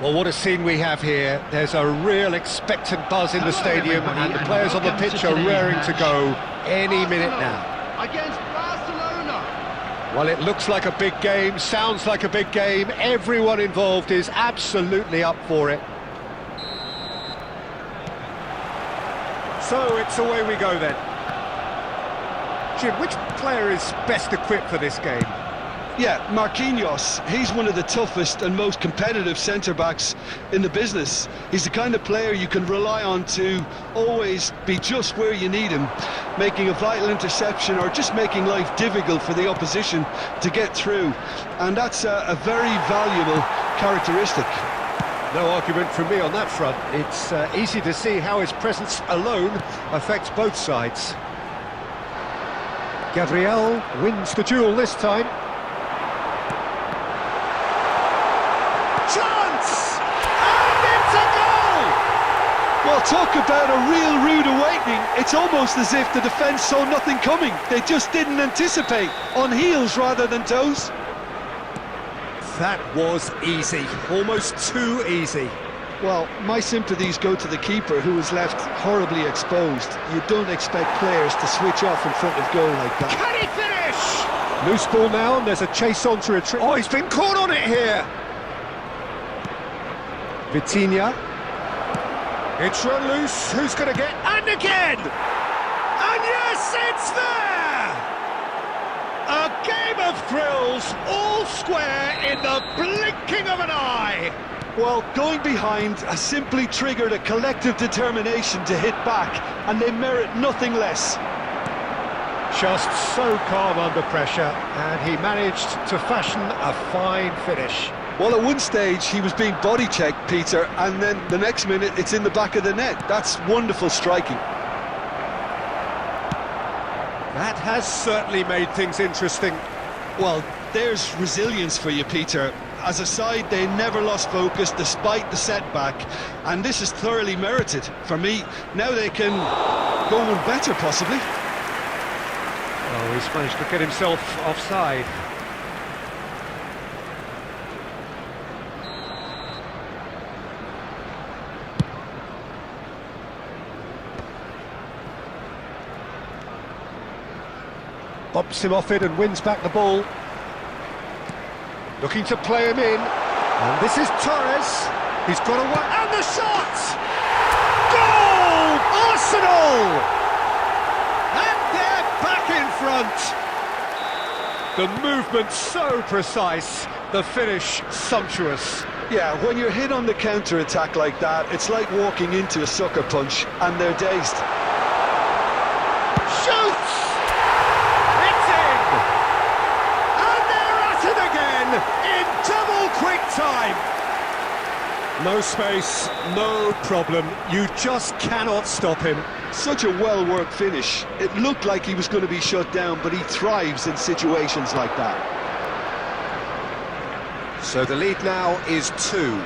Well, what a scene we have here. There's a real expectant buzz in the stadium, and the players on the pitch are raring to go any minute now. Against Barcelona. Well, it looks like a big game, sounds like a big game. Everyone involved is absolutely up for it. So it's away we go then. Jim, which player is best equipped for this game? Yeah, Marquinhos. He's one of the toughest and most competitive centre-backs in the business. He's the kind of player you can rely on to always be just where you need him, making a vital interception or just making life difficult for the opposition to get through. And that's a very valuable characteristic. No argument from me on that front. It's easy to see how his presence alone affects both sides. Gabriel wins the duel this time. Chance! And it's a goal! Well, talk about a real rude awakening. It's almost as if the defence saw nothing coming. They just didn't anticipate, on heels rather than toes. That was easy, almost too easy. Well, my sympathies go to the keeper, who was left horribly exposed. You don't expect players to switch off in front of goal like that. Can he finish? Loose ball now, and there's a chase on to retrieve. Oh, he's been caught on it here. Vitinha. It's run loose. Who's going to get? And again! And yes, it's there! A game of thrills, all square in the blinking of an eye. Well, going behind has simply triggered a collective determination to hit back, and they merit nothing less. Just so calm under pressure, and he managed to fashion a fine finish. Well, at one stage he was being body-checked, Peter, and then the next minute it's in the back of the net. That's wonderful striking. That has certainly made things interesting. Well, there's resilience for you, Peter. As a side, they never lost focus despite the setback, and this is thoroughly merited. For me, now they can go one better, possibly. Oh, he's managed to get himself offside. Bumps him off it and wins back the ball. Looking to play him in. And this is Torres. He's got away. And the shot! Goal! Arsenal! And they're back in front. The movement so precise. The finish sumptuous. Yeah, when you're hit on the counter-attack like that, it's like walking into a sucker punch, and they're dazed. Shoots! It's in! And they're at it again in double quick time. No space, no problem. You just cannot stop him. Such a well-worked finish. It looked like he was going to be shut down, but he thrives in situations like that. So the lead now is 2.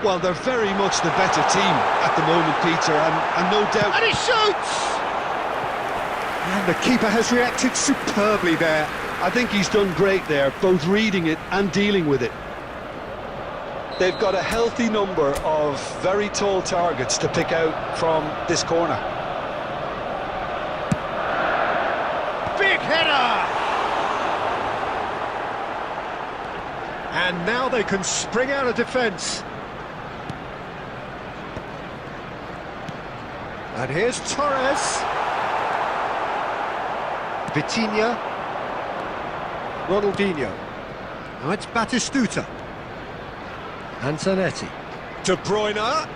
Well, they're very much the better team at the moment, Peter, and no doubt... And he shoots! And the keeper has reacted superbly there. I think he's done great there, both reading it and dealing with it. They've got a healthy number of very tall targets to pick out from this corner. Big header! And now they can spring out of defence. And here's Torres. Vitinha. Ronaldinho. Now it's Batistuta. Antonetti. De Bruyne.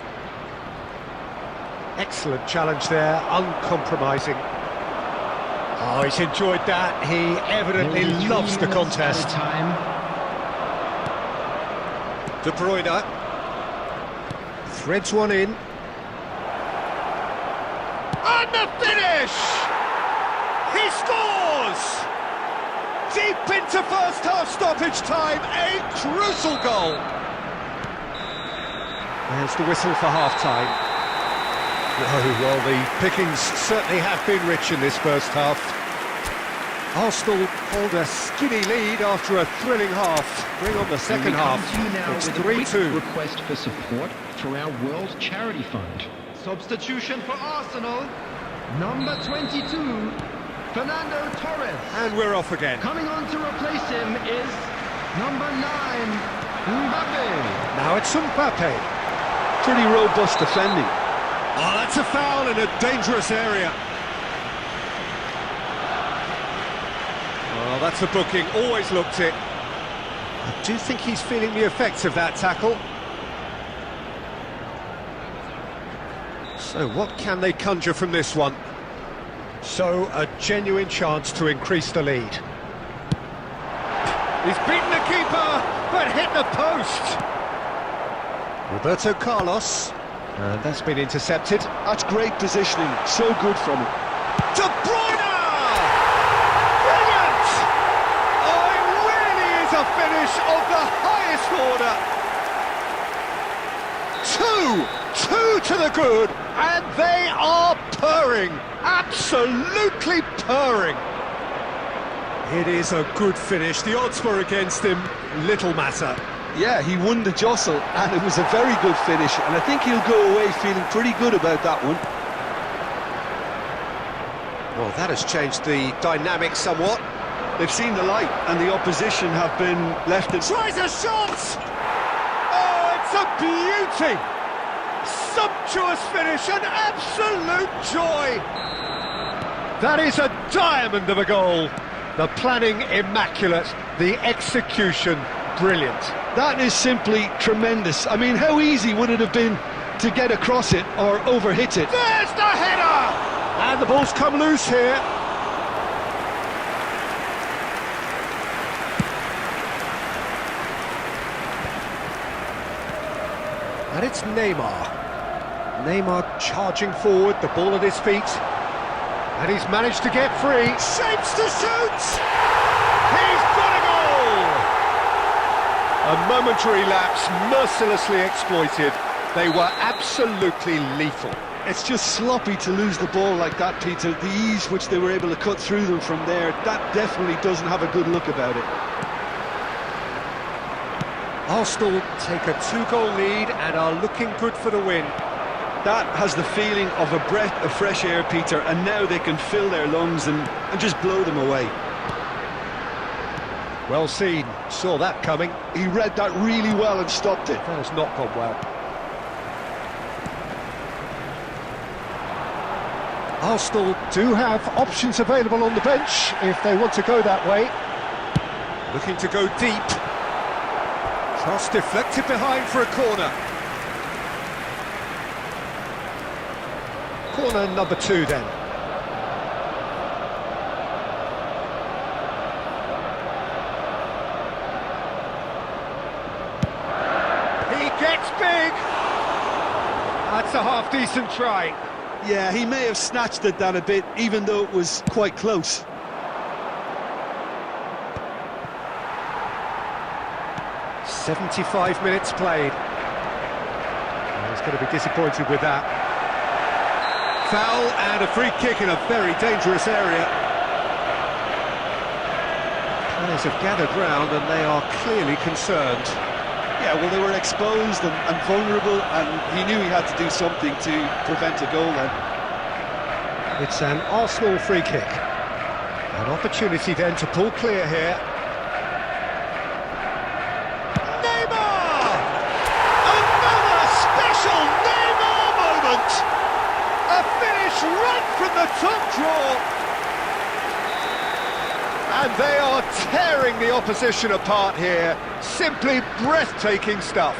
Excellent challenge there, uncompromising. Oh, he's enjoyed that. He evidently loves the contest. De Bruyne. Threads one in. And the finish! He scores! Deep into first half stoppage time, a crucial goal. There's the whistle for half-time. Oh, well, the pickings certainly have been rich in this first half. Arsenal hold a skinny lead after a thrilling half. Bring on the second half. To you now It's with a quick 3-2. request for support for our World Charity Fund. Substitution for Arsenal, number 22, Fernando Torres. And we're off again. Coming on to replace him is number 9, Mbappe. Now it's Mbappe. Pretty robust defending. Oh, that's a foul in a dangerous area. Well, that's a booking. Always looked it. I do think he's feeling the effects of that tackle. So what can they conjure from this one? So, a genuine chance to increase the lead. He's beaten the keeper, but hit the post. Roberto Carlos. And that's been intercepted. That's great positioning, so good from him. De Bruyne! Brilliant! Oh, it really is a finish of the highest order. Two to the good, and they are purring, absolutely purring. It is a good finish. The odds were against him, little matter. Yeah, he won the jostle, and it was a very good finish, and I think he'll go away feeling pretty good about that one. Well, that has changed the dynamic somewhat. They've seen the light, and the opposition have been left in... Tries a shot! Oh, it's a beauty! Sumptuous finish, an absolute joy! That is a diamond of a goal. The planning immaculate, the execution brilliant. That is simply tremendous. I mean, how easy would it have been to get across it or overhit it? There's the header! And the ball's come loose here. And it's Neymar. Neymar charging forward, the ball at his feet. And he's managed to get free. Shapes to shoot! He's got a goal! A momentary lapse, mercilessly exploited. They were absolutely lethal. It's just sloppy to lose the ball like that, Peter. The ease which they were able to cut through them from there, that definitely doesn't have a good look about it. Arsenal take a 2-goal lead and are looking good for the win. That has the feeling of a breath of fresh air, Peter, and now they can fill their lungs and just blow them away. Well seen, saw that coming. He read that really well and stopped it. That has not gone well. Arsenal do have options available on the bench if they want to go that way. Looking to go deep. Cross deflected behind for a corner. Corner number 2 then. He gets big! That's a half-decent try. Yeah, he may have snatched it down a bit, even though it was quite close. "75 minutes played. He's going to be disappointed with that. Foul and a free kick in a very dangerous area. Players have gathered round and they are clearly concerned. Yeah, well, they were exposed and vulnerable, and he knew he had to do something to prevent a goal then. It's an Arsenal free kick. An opportunity then to pull clear here. Neymar! Another special Neymar moment! A finish right from the top draw. And they are tearing the opposition apart here. Simply breathtaking stuff.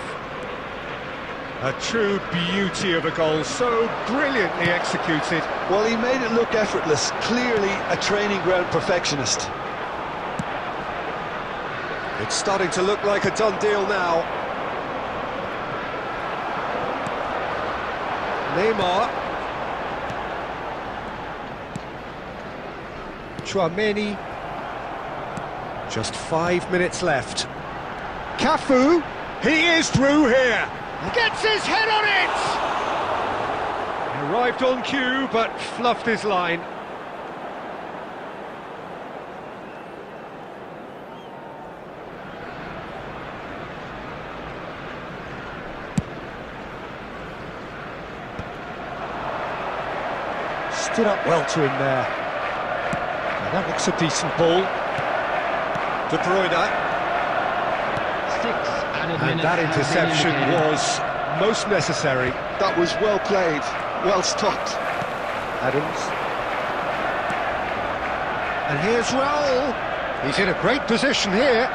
A true beauty of a goal, so brilliantly executed. Well, he made it look effortless. Clearly a training ground perfectionist. It's starting to look like a done deal now. Neymar. Tchouaméni. Just 5 minutes left. Cafu, he is through here. Gets his head on it! Arrived on cue, but fluffed his line. Stood up well to him there. And that looks a decent ball. De Bruyne. 6 added And minutes that have been interception indicated. was most necessary. That was well played, well stopped. Adams. And here's Raul. He's in a great position here.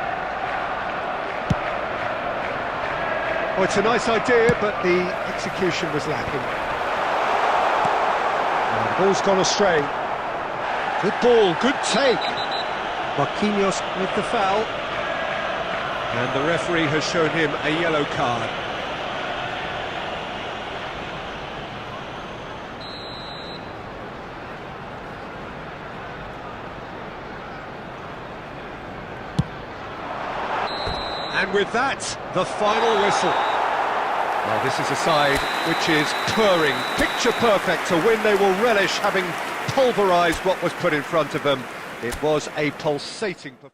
Oh, it's a nice idea, but the execution was lacking. And the ball's gone astray. Good ball, good take. Marquinhos with the foul. And the referee has shown him a yellow card. And with that, the final whistle. Well, this is a side which is purring, picture perfect, a win they will relish, having pulverised what was put in front of them. It was a pulsating performance.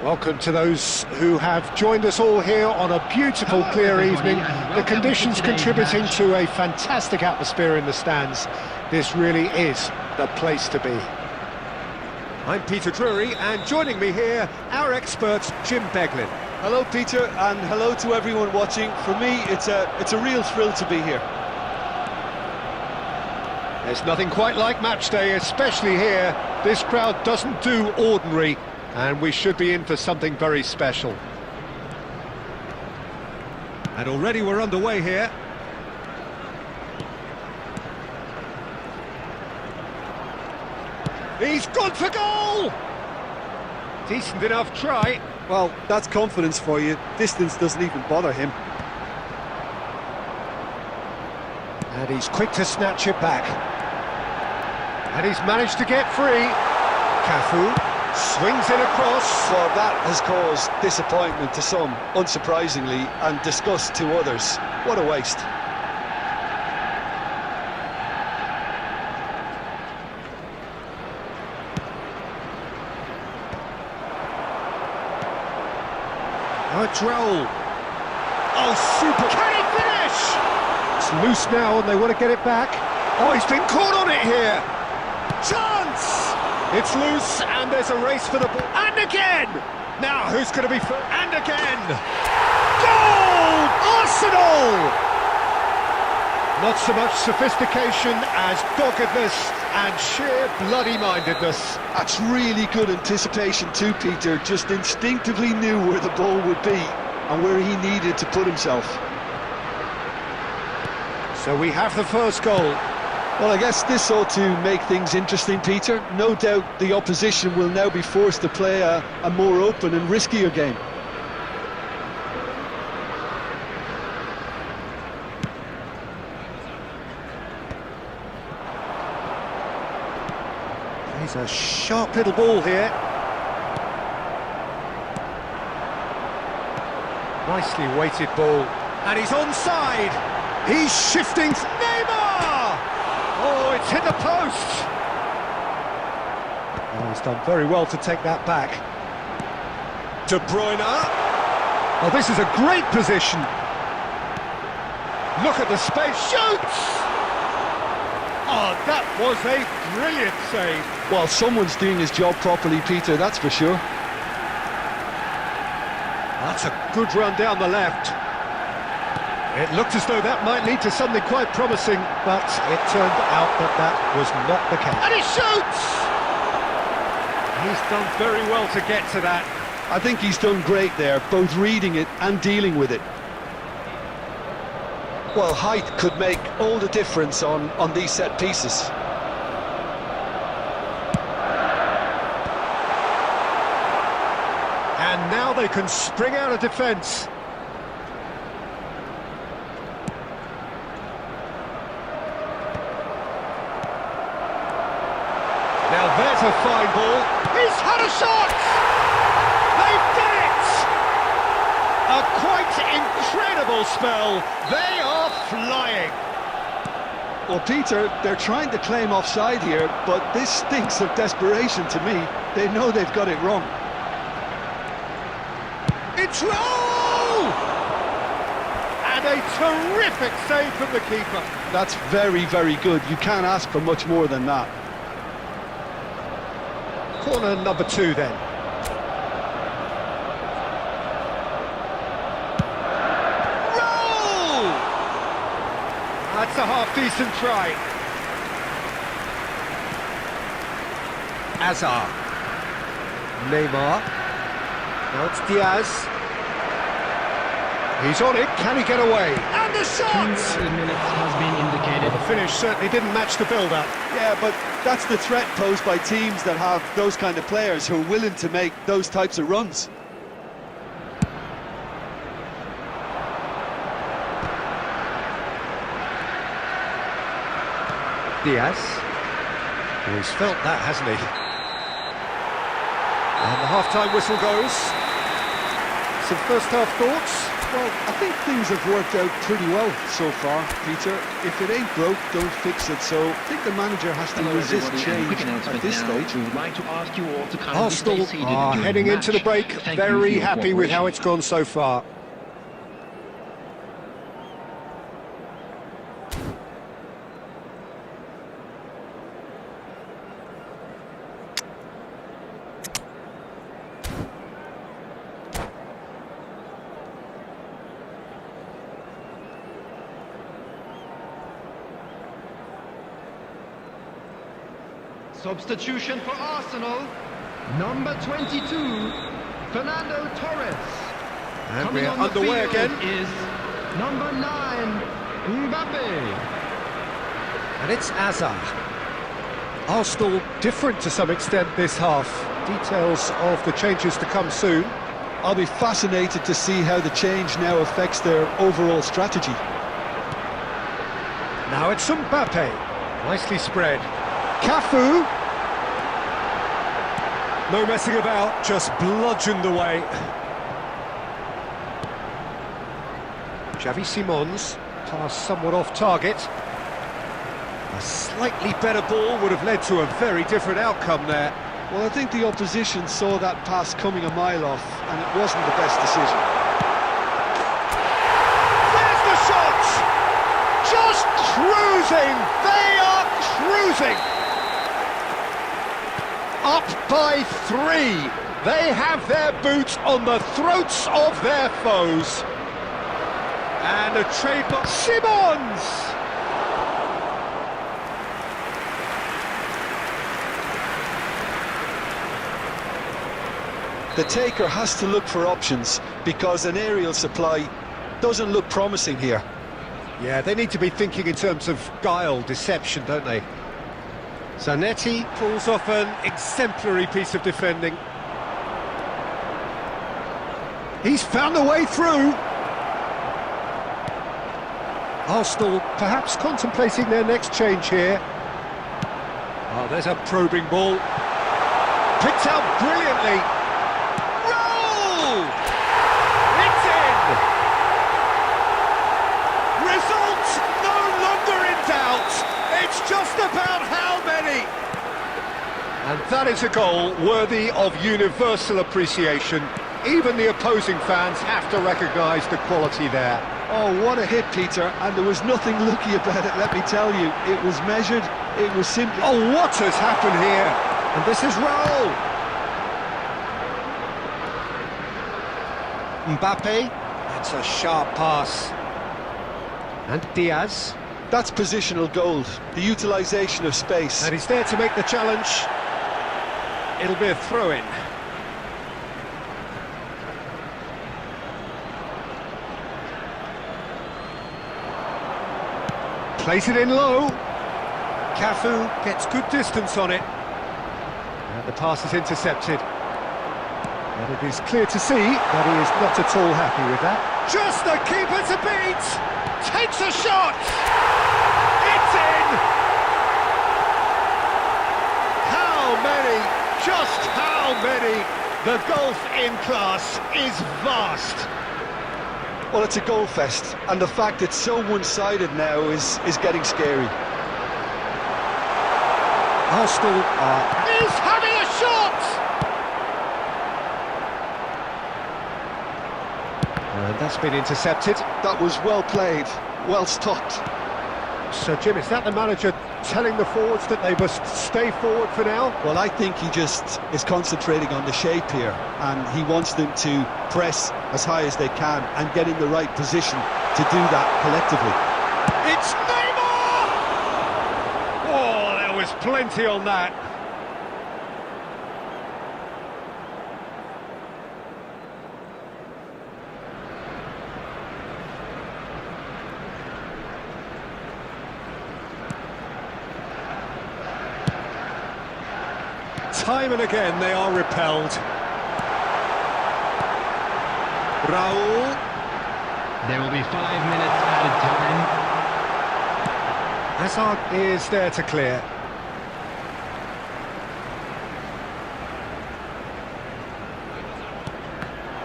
Welcome to those who have joined us all here on a beautiful, clear evening. The conditions contributing to a fantastic atmosphere in the stands. This really is the place to be. I'm Peter Drury, and joining me here, our expert, Jim Beglin. Hello, Peter, and hello to everyone watching. For me, it's a real thrill to be here. There's nothing quite like match day, especially here. This crowd doesn't do ordinary, and we should be in for something very special. And already we're underway here. He's gone for goal! Decent enough try. Well, that's confidence for you. Distance doesn't even bother him. And he's quick to snatch it back. And he's managed to get free. Cafu swings it across. Well, that has caused disappointment to some, unsurprisingly, and disgust to others. What a waste. A droll. Oh, super. Can he finish? It's loose now and they want to get it back. Oh, he's been caught on it here. Chance! It's loose and there's a race for the ball. And again! Now, who's going to be first? And again! Goal! Arsenal! Not so much sophistication as doggedness and sheer bloody-mindedness. That's really good anticipation too, Peter. Just instinctively knew where the ball would be and where he needed to put himself. So we have the first goal. Well, I guess this ought to make things interesting, Peter. No doubt the opposition will now be forced to play a more open and riskier game. He's a sharp little ball here. Nicely weighted ball. And he's onside. He's shifting. Neymar! Oh, it's hit the post. Oh, he's done very well to take that back. De Bruyne. Oh, this is a great position. Look at the space. Shoots! Oh, that was a brilliant save. Well, someone's doing his job properly, Peter, that's for sure. That's a good run down the left. It looked as though that might lead to something quite promising, but it turned out that that was not the case. And he shoots! He's done very well to get to that. I think he's done great there, both reading it and dealing with it. Well, height could make all the difference on these set pieces. And now they can spring out of defence. Now there's a fine ball. He's had a shot! They've done it! A quite incredible spell. They are flying. Well, Peter, they're trying to claim offside here, but this stinks of desperation to me. They know they've got it wrong. It's roll! And a terrific save from the keeper. That's very, very good. You can't ask for much more than that. Corner number 2 then. Roll! That's a half-decent try. Azar. Neymar. Now it's Diaz. He's on it, can he get away? And the shot! 2 minutes has been indicated. The finish certainly didn't match the build-up. Yeah, but that's the threat posed by teams that have those kind of players who are willing to make those types of runs. Diaz. Well, he's felt that, hasn't he? And the half-time whistle goes. Some first-half thoughts? Well, I think things have worked out pretty well so far, Peter. If it ain't broke, don't fix it. So I think the manager has to Hello, resist everybody, and change quick announcement at this now. stage. We would like to ask you all to kindly stay Arsenal seated are during heading the into the match. break Thank you for very your happy with how cooperation. it's gone so far. Substitution for Arsenal. Number 22, Fernando Torres. And Coming we're on the underway field again. is number 9, Mbappe. And it's Azar. Arsenal different to some extent this half. Details of the changes to come soon. I'll be fascinated to see how the change now affects their overall strategy. Now it's Mbappe. Nicely spread. Cafu. No messing about, just bludgeoned away. Xavi Simons, pass somewhat off target. A slightly better ball would have led to a very different outcome there. Well, I think the opposition saw that pass coming a mile off, and it wasn't the best decision. There's the shot! Just cruising! They are cruising! Up by 3. They have their boots on the throats of their foes. And a trade by Simons! The taker has to look for options because an aerial supply doesn't look promising here. Yeah, they need to be thinking in terms of guile, deception, don't they? Zanetti pulls off an exemplary piece of defending. He's found a way through. Arsenal perhaps contemplating their next change here. Oh, there's a probing ball. Picked out brilliantly. Roll! It's in! Result no longer in doubt. It's just about how many. And that is a goal worthy of universal appreciation. Even the opposing fans have to recognise the quality there. Oh, what a hit, Peter, and there was nothing lucky about it, let me tell you. It was measured, it was simply... Oh, what has happened here? And this is Raul. Mbappe, that's a sharp pass. And Diaz. That's positional gold, the utilisation of space. And he's there to make the challenge. It'll be a throw-in. Plays it in low. Cafu gets good distance on it. And the pass is intercepted. And it is clear to see that he is not at all happy with that. Just the keeper to beat! Takes a shot! It's in! How many? Just how many? The golf in class is vast. Well, it's a goal fest, and the fact it's so one-sided now is getting scary. Arsenal is having a shot! And that's been intercepted. That was well played, well stopped. So, Jim, is that the manager telling the forwards that they must stay forward for now? Well, I think he just is concentrating on the shape here, and he wants them to press as high as they can and get in the right position to do that collectively. It's Neymar! Oh, there was plenty on that. Time and again they are repelled. Raul. There will be 5 minutes added time. Hazard is there to clear.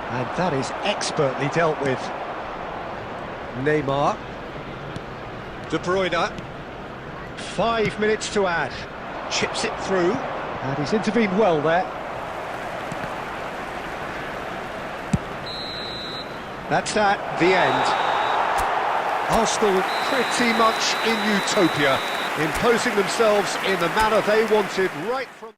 And that is expertly dealt with. Neymar. De Bruyne. 5 minutes to add. Chips it through. And he's intervened well there. That's that, the end. Arsenal pretty much in utopia, imposing themselves in the manner they wanted right from...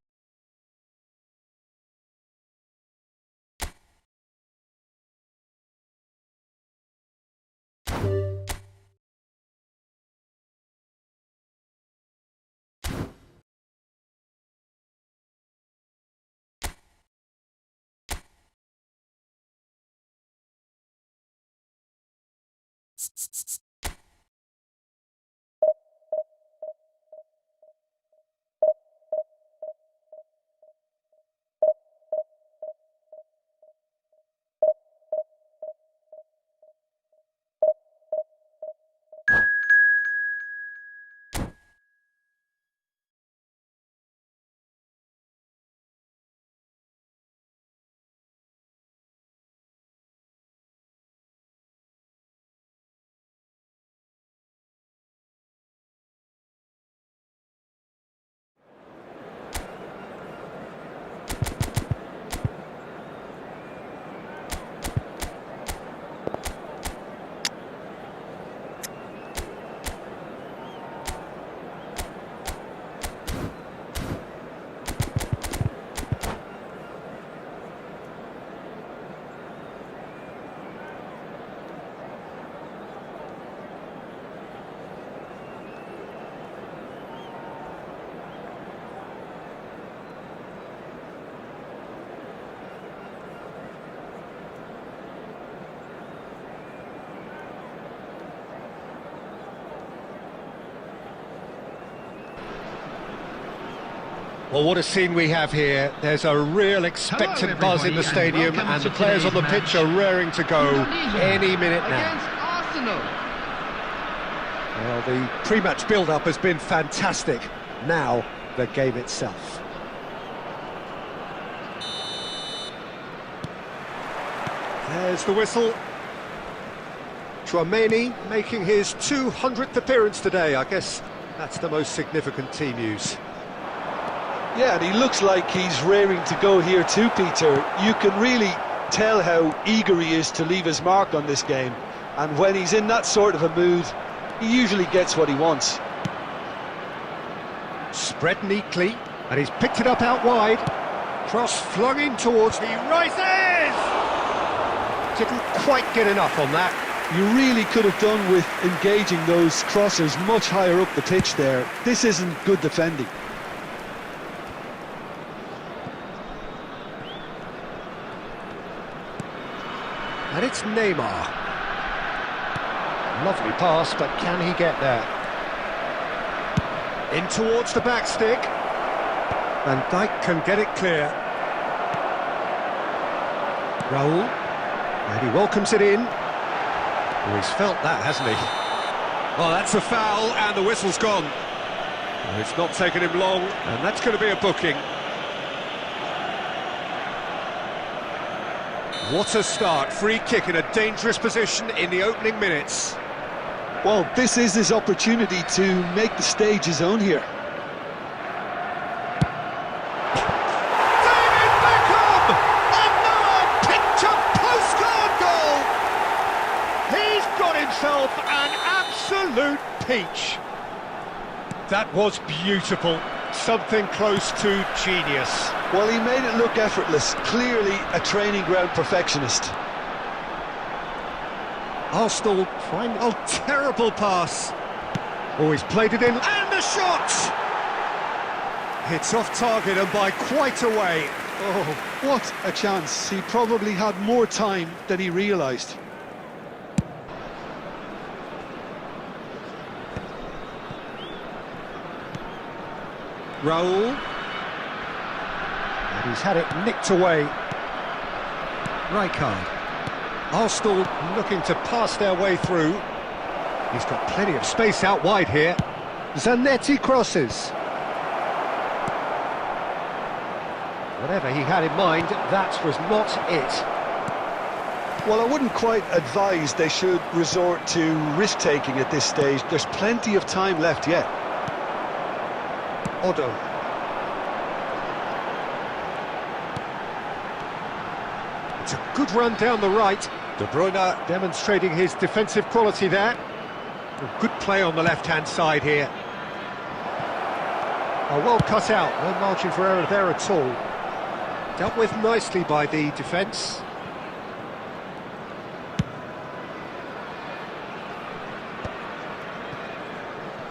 Well, what a scene we have here. There's a real expectant buzz in the stadium, and the players on the pitch are raring to go any minute now. Against Arsenal. Well, the pre-match build-up has been fantastic. Now, the game itself. There's the whistle. Tchouaméni making his 200th appearance today. I guess that's the most significant team news. Yeah, and he looks like he's raring to go here too, Peter. You can really tell how eager he is to leave his mark on this game. And when he's in that sort of a mood, he usually gets what he wants. Spread neatly, and he's picked it up out wide. Cross flung in towards, he rises! Didn't quite get enough on that. You really could have done with engaging those crossers much higher up the pitch there. This isn't good defending. And it's Neymar. Lovely pass, but can he get there? In towards the back stick. Van Dijk can get it clear. Raul. And he welcomes it in. Oh, he's felt that, hasn't he? Oh, that's a foul, and the whistle's gone. Oh, it's not taken him long, and that's going to be a booking. What a start, free kick in a dangerous position in the opening minutes. Well, this is his opportunity to make the stage his own here. David Beckham! Another picture postcard goal! He's got himself an absolute peach. That was beautiful, something close to genius. Well, he made it look effortless, clearly a training ground perfectionist. Arsenal trying... Oh, terrible pass. Oh, he's played it in, and the shot! It's off target and by quite a way. Oh, what a chance. He probably had more time than he realised. Raul. And he's had it nicked away. Rijkaard. Arsenal looking to pass their way through. He's got plenty of space out wide here. Zanetti crosses. Whatever he had in mind, that was not it. Well, I wouldn't quite advise they should resort to risk-taking at this stage. There's plenty of time left yet. Odo. It's a good run down the right. De Bruyne demonstrating his defensive quality there. A good play on the left-hand side here. Oh, well cut out, no margin for error there at all. Dealt with nicely by the defence.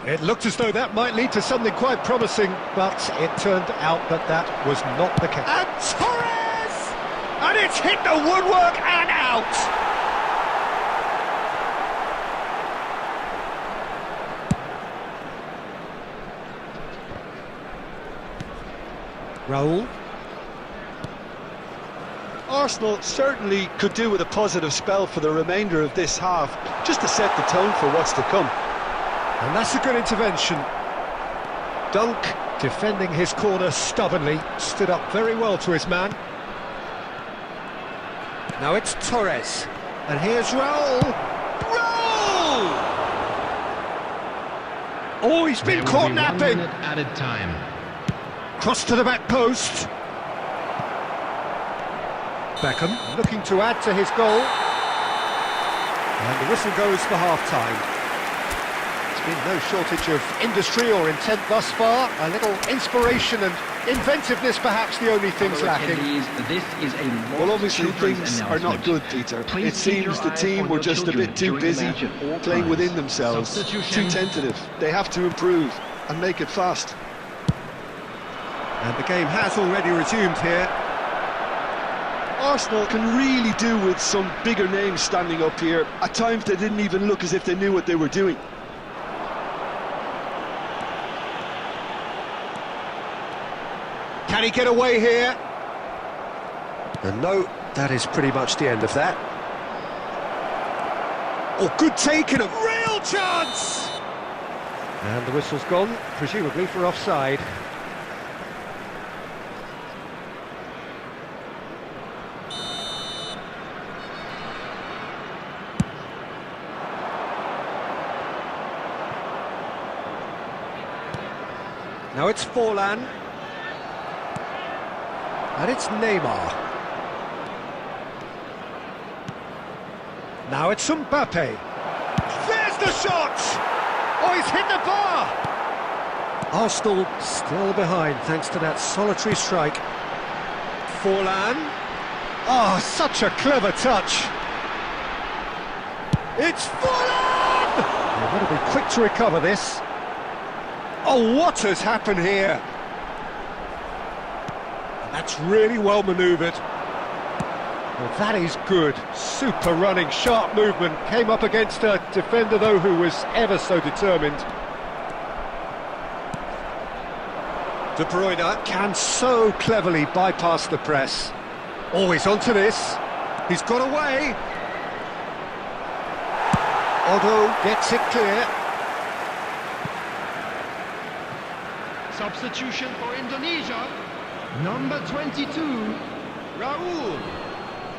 It looked as though that might lead to something quite promising, but it turned out that that was not the case. And Torres! And it's hit the woodwork and out! Raul. Arsenal certainly could do with a positive spell for the remainder of this half, just to set the tone for what's to come. And that's a good intervention. Dunk, defending his corner stubbornly, stood up very well to his man. Now it's Torres, and here's Raul. Raul! Oh, he's been caught napping. 1 minute added time. Cross to the back post. Beckham looking to add to his goal. And the whistle goes for half-time. There's been no shortage of industry or intent thus far. A little inspiration and inventiveness, perhaps the only things lacking. This is a Well, obviously things are not good, Peter. It seems the team were just a bit too busy playing within themselves, too tentative. They have to improve and make it fast. And the game has already resumed here. Arsenal can really do with some bigger names standing up here. At times they didn't even look as if they knew what they were doing. Can he get away here? And no, that is pretty much the end of that. Oh, good take and a real chance! And the whistle's gone, presumably for offside. Now it's Forlan. And it's Neymar. Now it's Mbappe. There's the shot! Oh, he's hit the bar! Arsenal still behind thanks to that solitary strike. Forlan. Oh, such a clever touch. It's Forlan! They've got to be quick to recover this. Oh, what has happened here? And that's really well manoeuvred. Well, that is good. Super running, sharp movement. Came up against a defender, though, who was ever so determined. De Bruyne can so cleverly bypass the press. Oh, he's onto this. He's got away. Odo gets it clear. Substitution for Indonesia. Number 22, Raul.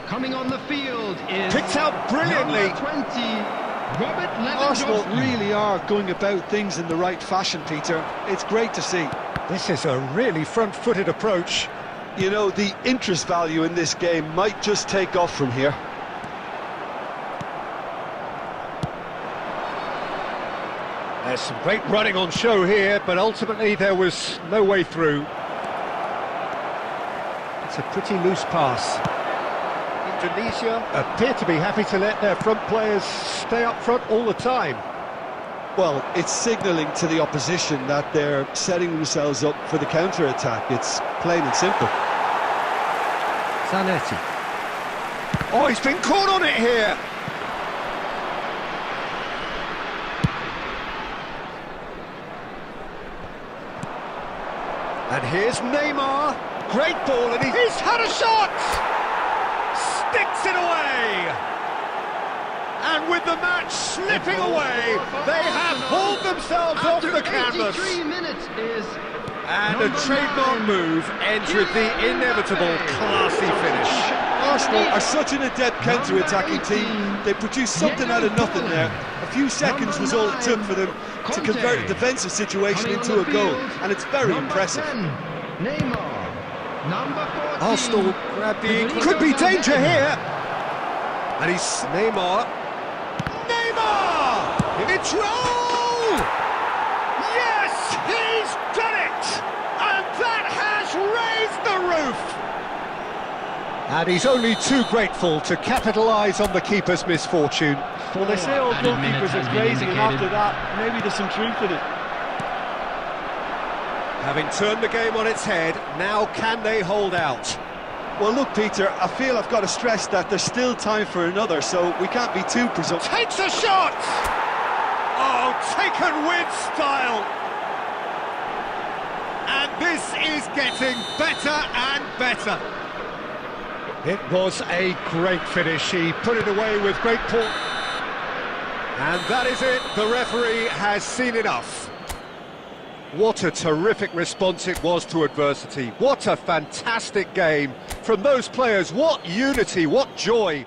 Coming on the field is Picked out brilliantly. number 20, Robert Arsenal Lewandowski. really are going about things in the right fashion, Peter. It's great to see. This is a really front-footed approach. You know, the interest value in this game might just take off from here. There's some great running on show here, but ultimately there was no way through. It's a pretty loose pass. Indonesia appear to be happy to let their front players stay up front all the time. Well, it's signalling to the opposition that they're setting themselves up for the counter-attack. It's plain and simple. Zanetti. Oh, he's been caught on it here. And here's Neymar. Great ball, and he's had a shot! Sticks it away! And with the match slipping away, they have hauled themselves off the canvas. 83 minutes is And a trademark move ends with the inevitable classy finish. Arsenal are such an adept counter-attacking team. They produced something out of nothing there. A few seconds was all it took for them to convert a defensive situation into a goal, and it's very impressive. Neymar, number 14. Arsenal grab the... Could be danger here! And he's... Neymar. It's roll! Yes, he's done it! And that has raised the roof! And he's only too grateful to capitalise on the keeper's misfortune. Well, they say all goalkeepers are crazy, and after that, maybe there's some truth in it. Having turned the game on its head, now can they hold out? Well, look, Peter, I feel I've got to stress that there's still time for another, so we can't be too presumptuous. Takes a shot! Oh, taken with style! And this is getting better and better. It was a great finish. He put it away with great port. And that is it. The referee has seen enough. What a terrific response it was to adversity. What a fantastic game from those players. What unity, what joy.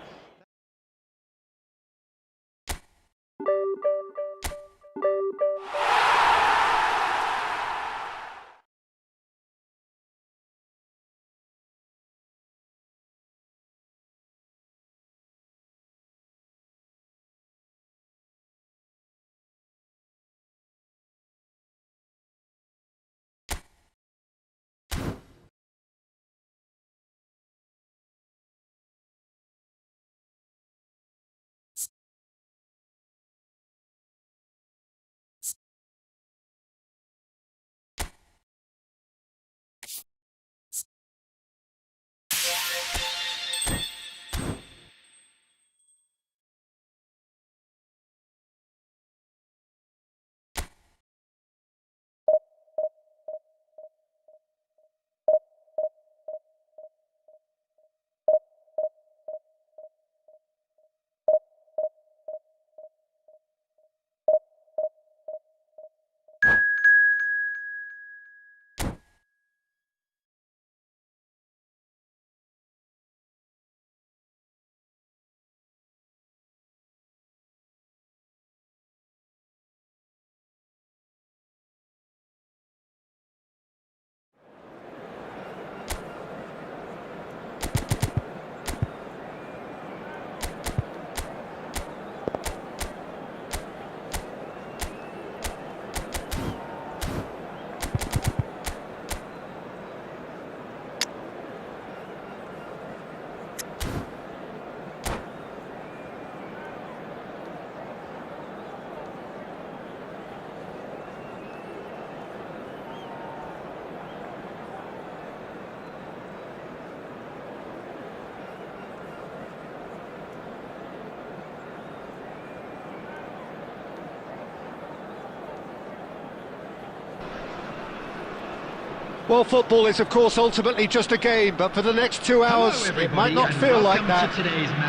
Well, football is, of course, ultimately just a game, but for the next 2 hours, it might not feel like that.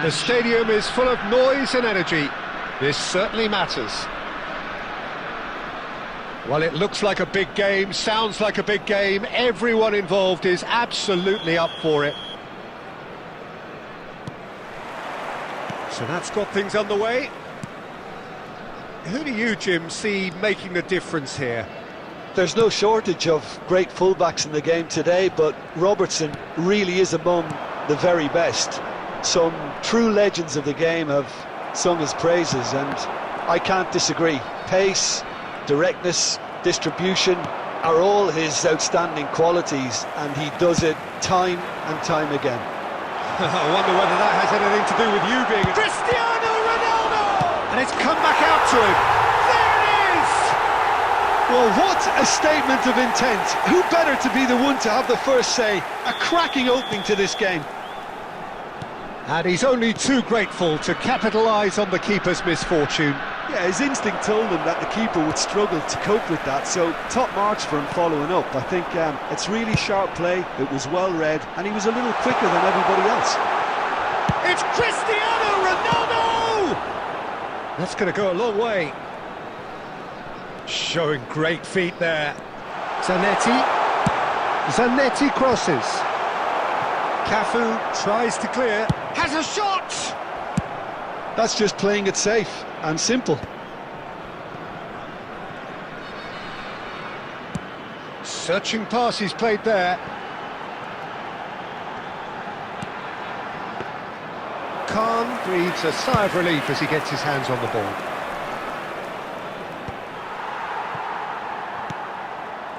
The stadium is full of noise and energy. This certainly matters. Well, it looks like a big game, sounds like a big game. Everyone involved is absolutely up for it. So that's got things underway. Who do you, Jim, see making the difference here? There's no shortage of great fullbacks in the game today, but Robertson really is among the very best. Some true legends of the game have sung his praises, and I can't disagree. Pace, directness, distribution are all his outstanding qualities, and he does it time and time again. I wonder whether that has anything to do with you being... Cristiano Ronaldo! And it's come back out to him. Well, what a statement of intent. Who better to be the one to have the first say? A cracking opening to this game. And he's only too grateful to capitalise on the keeper's misfortune. Yeah, his instinct told him that the keeper would struggle to cope with that, so top marks for him following up. I think it's really sharp play, it was well read, and he was a little quicker than everybody else. It's Cristiano Ronaldo! That's going to go a long way. Showing great feet there. Zanetti crosses. Cafu tries to clear, has a shot! That's just playing it safe and simple. Searching pass he's played there. Khan breathes a sigh of relief as he gets his hands on the ball.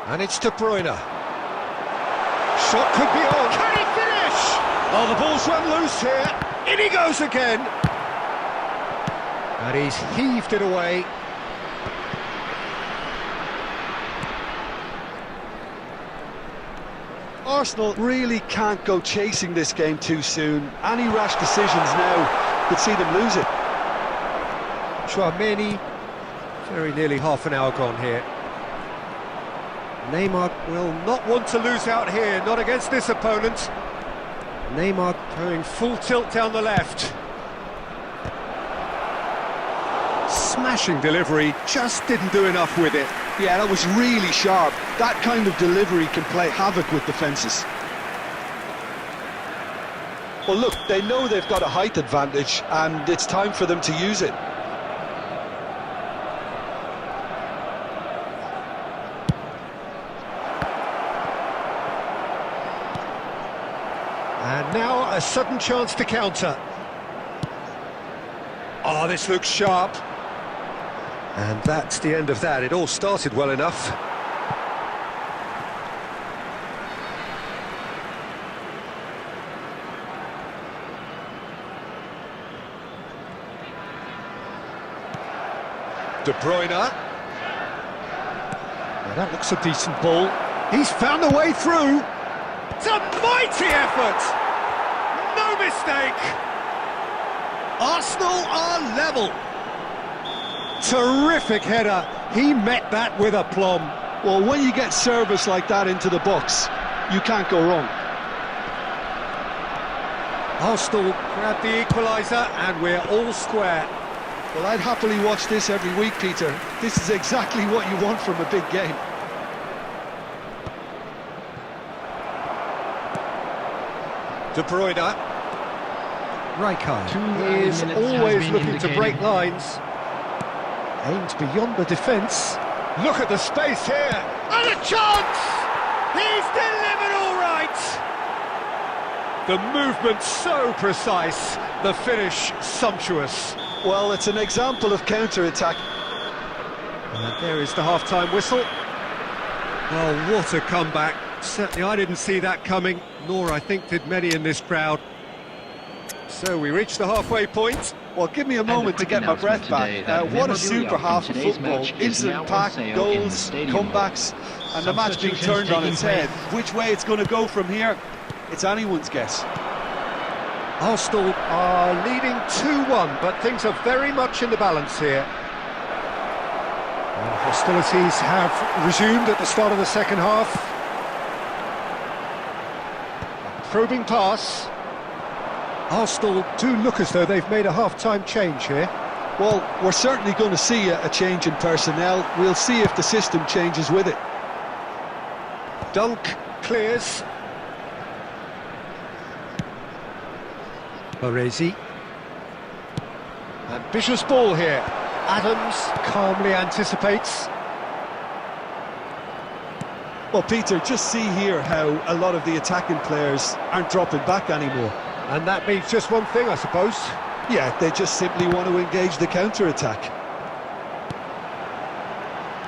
And it's De Bruyne. Shot could be on. Can he finish? Oh, the ball's run loose here. In he goes again. And he's heaved it away. Arsenal really can't go chasing this game too soon. Any rash decisions now could see them lose it. Chouameni, very nearly half an hour gone here. Neymar will not want to lose out here, not against this opponent. Neymar going full tilt down the left. Smashing delivery, just didn't do enough with it. Yeah, that was really sharp. That kind of delivery can play havoc with defences. Well, look, they know they've got a height advantage, and it's time for them to use it. And now a sudden chance to counter. Oh, this looks sharp. And that's the end of that. It all started well enough. De Bruyne. Now that looks a decent ball. He's found a way through. It's a mighty effort. No mistake. Arsenal are level. Terrific header. He met that with aplomb. Well, when you get service like that into the box, you can't go wrong. Arsenal grab the equaliser and we're all square. Well, I'd happily watch this every week, Peter. This is exactly what you want from a big game. De Bruyne. Rijkaard 2 is minutes has always been looking to break indicated. lines. Aimed beyond the defence. Look at the space here. And a chance! He's delivered all right! The movement so precise, the finish sumptuous. Well, it's an example of counter-attack. And there is the half-time whistle. Oh, what a comeback. Certainly I didn't see that coming, nor I think did many in this crowd. So we reach the halfway point. Well, give me a moment to get my breath back. What a super half of football. Instant pack, goals, comebacks, and the match being turned on its head. Which way it's going to go from here, it's anyone's guess. Arsenal are leading 2-1, but things are very much in the balance here. And hostilities have resumed at the start of the second half. A probing pass. Arsenal do look as though they've made a half-time change here. Well, we're certainly going to see a change in personnel. We'll see if the system changes with it. Dunk clears. Baresi. Ambitious ball here. Adams calmly anticipates. Well, Peter, just see here how a lot of the attacking players aren't dropping back anymore. And that means just one thing, I suppose. Yeah, they just simply want to engage the counter-attack.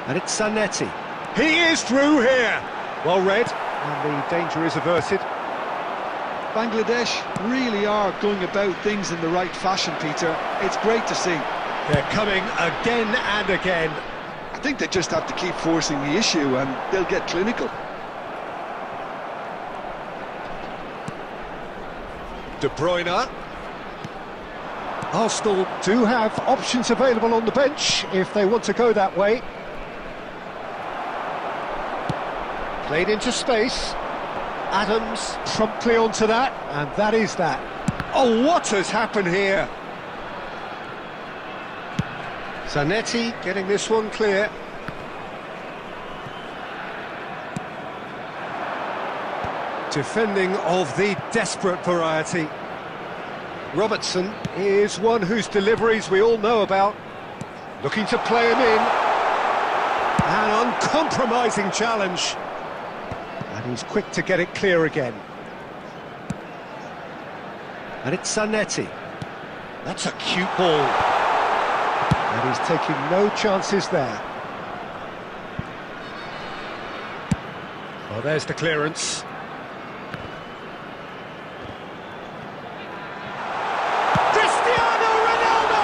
And it's Zanetti. He is through here. Well read, and the danger is averted. Bangladesh really are going about things in the right fashion, Peter. It's great to see. They're coming again and again. I think they just have to keep forcing the issue and they'll get clinical. De Bruyne. Arsenal do have options available on the bench if they want to go that way. Played into space. Adams promptly onto that, and that is that. Oh, what has happened here? Zanetti getting this one clear. Defending of the desperate variety. Robertson is one whose deliveries we all know about. Looking to play him in. An uncompromising challenge. And he's quick to get it clear again. And it's Zanetti. That's a cute ball. And he's taking no chances there. Well, there's the clearance. Cristiano Ronaldo!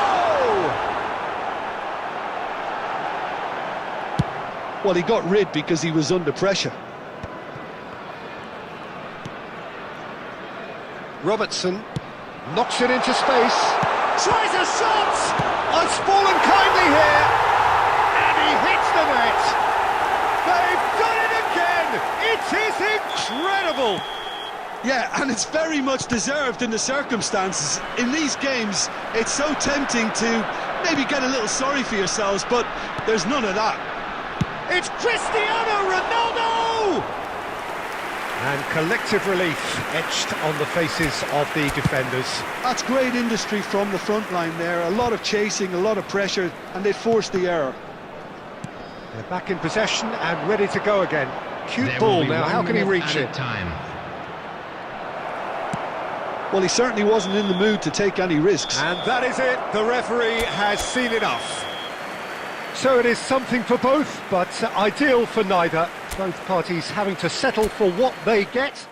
Well, he got rid because he was under pressure. Robertson knocks it into space. Tries a shot! Unspoilen kindly here. And he hits the net. They've done it again! It is incredible! Yeah, and it's very much deserved in the circumstances. In these games, it's so tempting to maybe get a little sorry for yourselves, but there's none of that. It's Cristiano Ronaldo! And collective relief etched on the faces of the defenders. That's great industry from the front line there. A lot of chasing, a lot of pressure, and they forced the error. They're back in possession and ready to go again. Cute There ball will be now, 1 how can he minute reach added it? time. Well, he certainly wasn't in the mood to take any risks. And that is it, the referee has seen enough. So it is something for both, but ideal for neither. Both parties having to settle for what they get.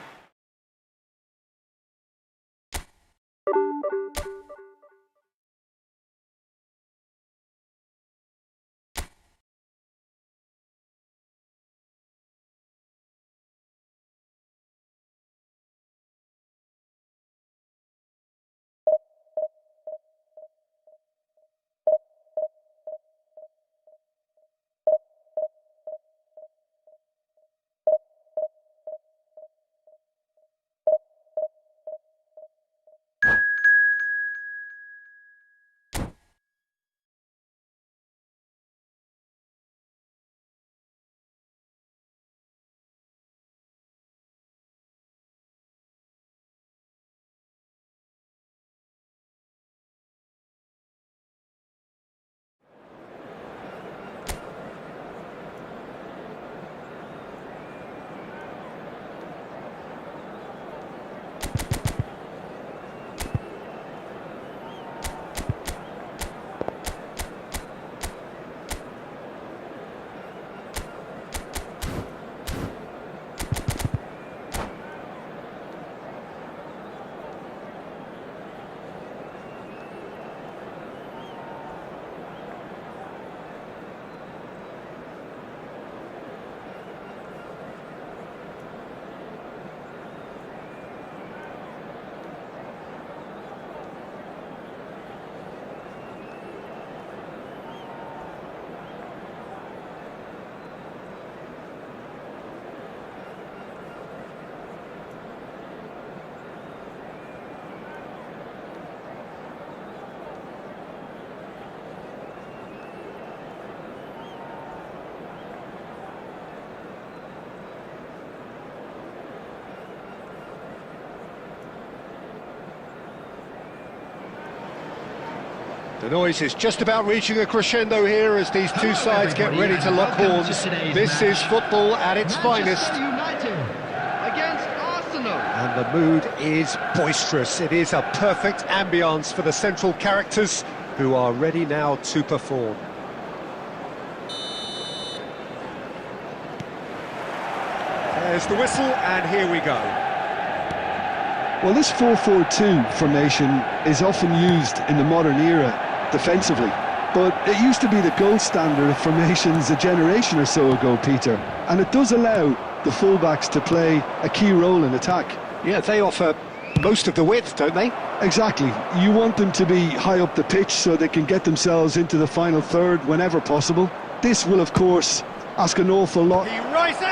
The noise is just about reaching a crescendo here as these two sides get ready to lock horns. This is football at its finest. Manchester United against Arsenal. And the mood is boisterous. It is a perfect ambience for the central characters who are ready now to perform. There's the whistle, and here we go. Well, this 4-4-2 formation is often used in the modern era defensively, but it used to be the gold standard of formations a generation or so ago, Peter, and it does allow the fullbacks to play a key role in attack. Yeah, they offer most of the width, don't they? Exactly. You want them to be high up the pitch so they can get themselves into the final third whenever possible. This will, of course, ask an awful lot. He rises!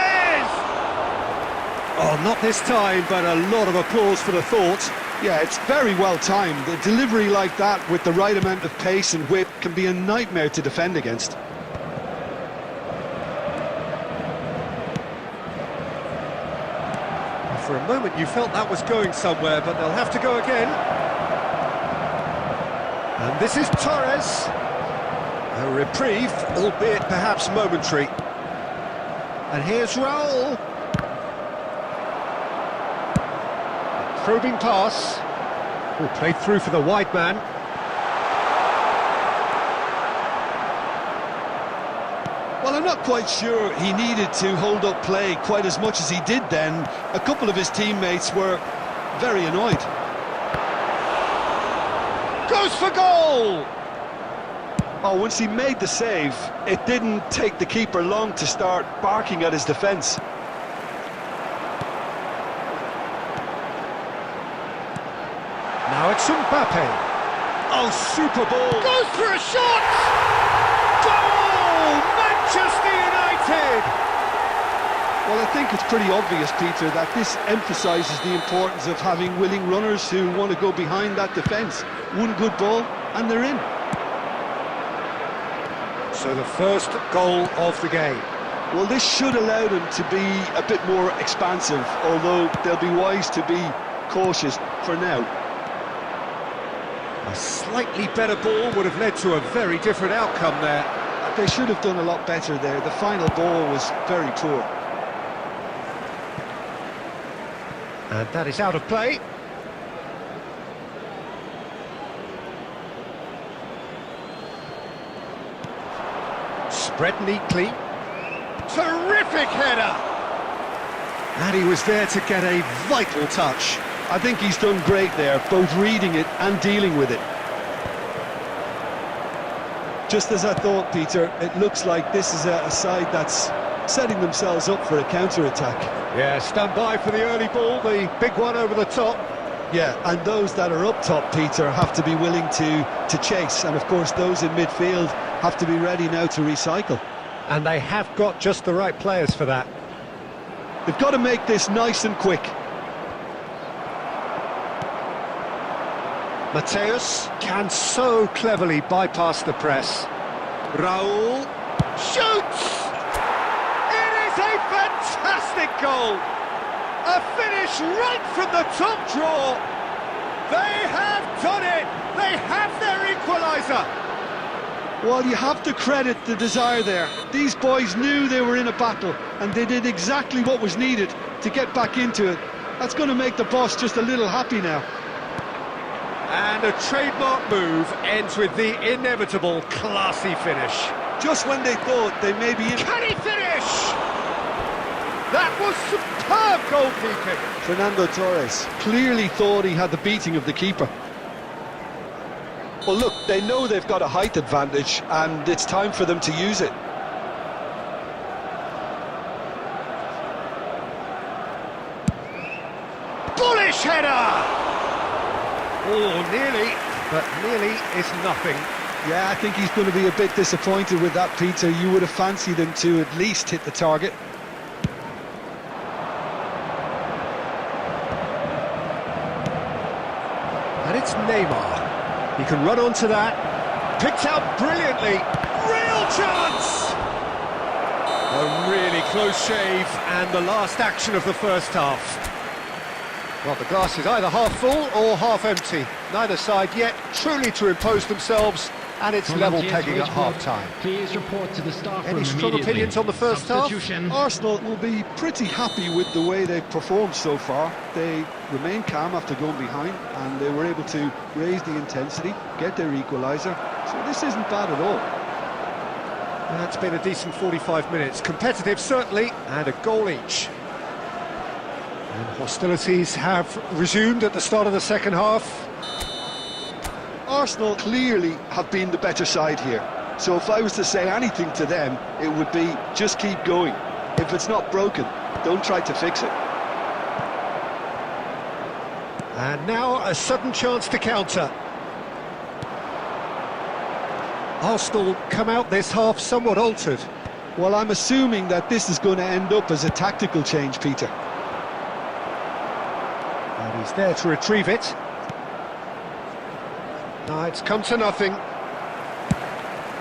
Oh, not this time, but a lot of applause for the thought. Yeah, it's very well timed. A delivery like that with the right amount of pace and whip can be a nightmare to defend against. For a moment you felt that was going somewhere, but they'll have to go again. And this is Torres. A reprieve, albeit perhaps momentary. And here's Raul. Probing pass. Oh, played through for the wide man. Well, I'm not quite sure he needed to hold up play quite as much as he did then. A couple of his teammates were very annoyed. Goes for goal! Oh, once he made the save, it didn't take the keeper long to start barking at his defence. Now it's Mbappe. Oh, super ball. Goes for a shot! Goal! Manchester United! Well, I think it's pretty obvious, Peter, that this emphasises the importance of having willing runners who want to go behind that defence. One good ball, and they're in. So the first goal of the game. Well, this should allow them to be a bit more expansive, although they'll be wise to be cautious for now. A slightly better ball would have led to a very different outcome there. They should have done a lot better there. The final ball was very poor. And that is out of play. Spread neatly. Terrific header! And he was there to get a vital touch. I think he's done great there, both reading it and dealing with it. Just as I thought, Peter, it looks like this is a side that's setting themselves up for a counter-attack. Yeah, stand by for the early ball, the big one over the top. Yeah, and those that are up top, Peter, have to be willing to chase. And of course, those in midfield have to be ready now to recycle. And they have got just the right players for that. They've got to make this nice and quick. Mateus can so cleverly bypass the press. Raul shoots! It is a fantastic goal! A finish right from the top draw! They have done it! They have their equaliser! Well, you have to credit the desire there. These boys knew they were in a battle, and they did exactly what was needed to get back into it. That's going to make the boss just a little happy now. And a trademark move ends with the inevitable classy finish. Just when they thought they may be in... Can he finish? That was superb goalkeeping. Fernando Torres clearly thought he had the beating of the keeper. Well, look, they know they've got a height advantage, and it's time for them to use it. Bullish header! Oh, nearly, but nearly is nothing. Yeah, I think he's going to be a bit disappointed with that, Peter. You would have fancied him to at least hit the target. And it's Neymar. He can run onto that. Picked out brilliantly. Real chance! A really close shave, and the last action of the first half. Well, the glass is either half full or half empty. Neither side yet truly to impose themselves, and it's level pegging at half-time. Please report to the staff room Any strong immediately. opinions on the first half? Arsenal will be pretty happy with the way they've performed so far. They remain calm after going behind, and they were able to raise the intensity, get their equaliser. So this isn't bad at all. That's been a decent 45 minutes. Competitive, certainly, and a goal each. And hostilities have resumed at the start of the second half. Arsenal clearly have been the better side here. So if I was to say anything to them, it would be just keep going. If it's not broken, don't try to fix it. And now a sudden chance to counter. Arsenal come out this half somewhat altered. Well, I'm assuming that this is going to end up as a tactical change, Peter. And he's there to retrieve it. Now it's come to nothing.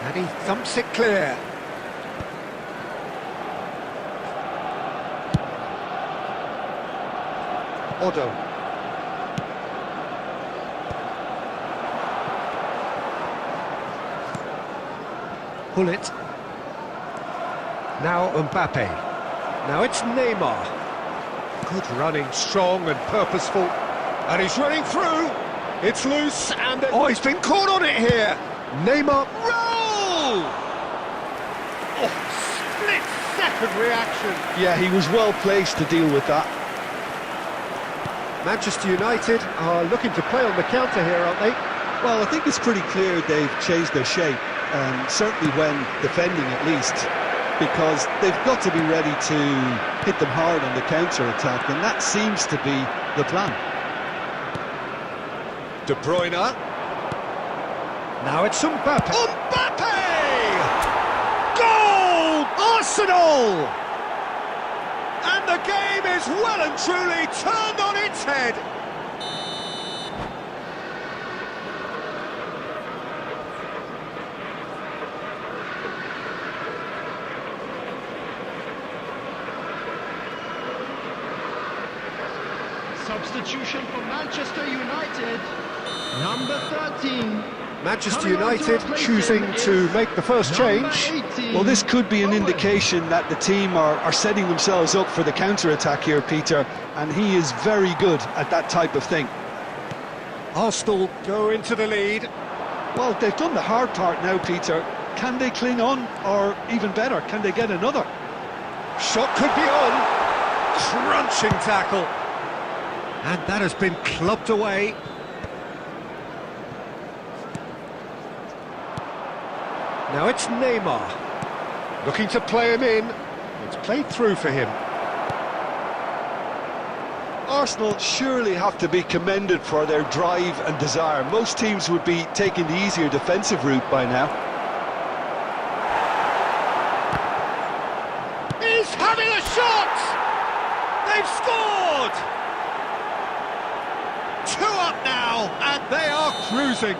And he thumps it clear. Odo. Pull it. Now Mbappe. Now it's Neymar. Good running, strong and purposeful. And he's running through. It's loose and... Oh, he's been caught on it here. Neymar. Roll! Oh, split-second reaction. Yeah, he was well placed to deal with that. Manchester United are looking to play on the counter here, aren't they? Well, I think it's pretty clear they've changed their shape, certainly when defending at least, because they've got to be ready to hit them hard on the counter-attack, and that seems to be the plan. De Bruyne. Now it's Mbappe. Mbappe! Goal! Arsenal! And the game is well and truly turned on its head. Substitution for Manchester United. Number 13. Manchester United choosing to make the first change. Well, this could be an indication that the team are setting themselves up for the counter-attack here, Peter, and he is very good at that type of thing. Arsenal go into the lead. Well, they've done the hard part now, Peter. Can they cling on, or even better, can they get another? Shot could be on. Crunching tackle. And that has been clubbed away. Now it's Neymar, looking to play him in. It's played through for him. Arsenal surely have to be commended for their drive and desire. Most teams would be taking the easier defensive route by now. He's having a shot! They've scored! 2 up now, and they are cruising.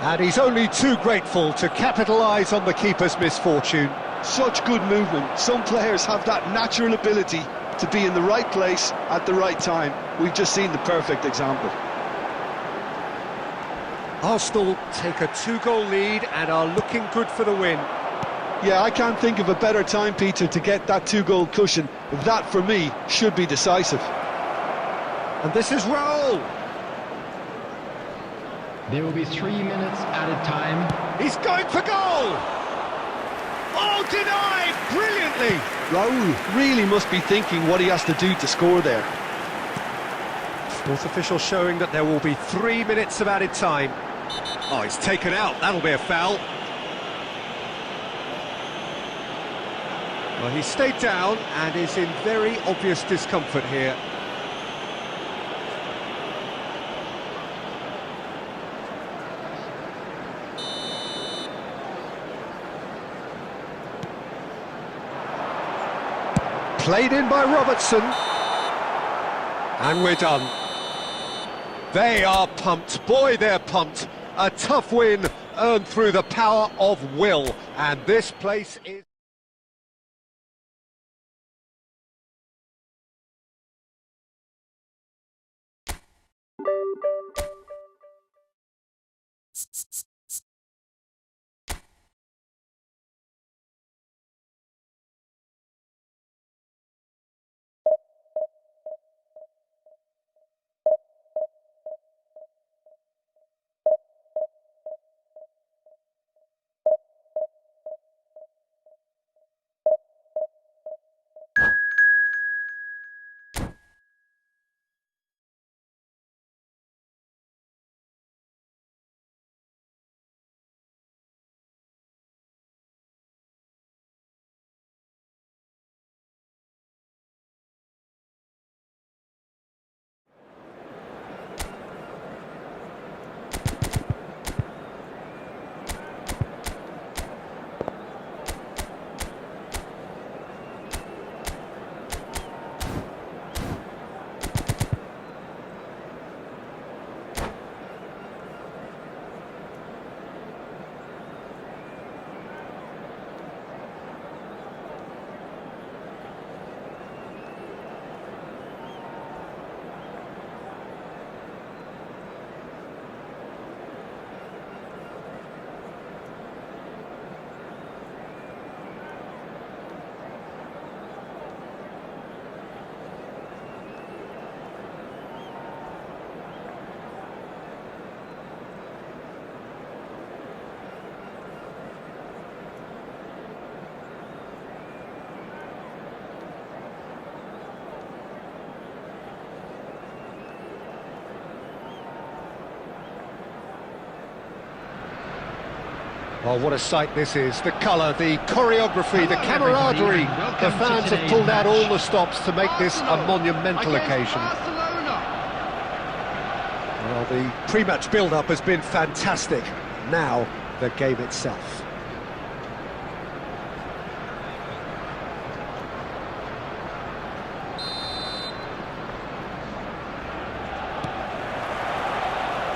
And he's only too grateful to capitalise on the keeper's misfortune. Such good movement. Some players have that natural ability to be in the right place at the right time. We've just seen the perfect example. Arsenal take a 2-goal lead and are looking good for the win. Yeah, I can't think of a better time, Peter, to get that 2-goal cushion. That, for me, should be decisive. And this is Raul. There will be 3 minutes added time. He's going for goal! Oh, denied brilliantly! Raul really must be thinking what he has to do to score there. Fourth official showing that there will be 3 minutes of added time. Oh, he's taken out. That'll be a foul. Well, he stayed down and is in very obvious discomfort here. Played in by Robertson. And we're done. They are pumped. Boy, they're pumped. A tough win earned through the power of will. And this place is... Oh, what a sight this is. The colour, the choreography, the Hello, everybody, camaraderie. and welcome The to fans have today's pulled out match. all the stops to make this a Arsenal monumental against occasion. Barcelona. Well, the pre-match build-up has been fantastic. Now, the game itself.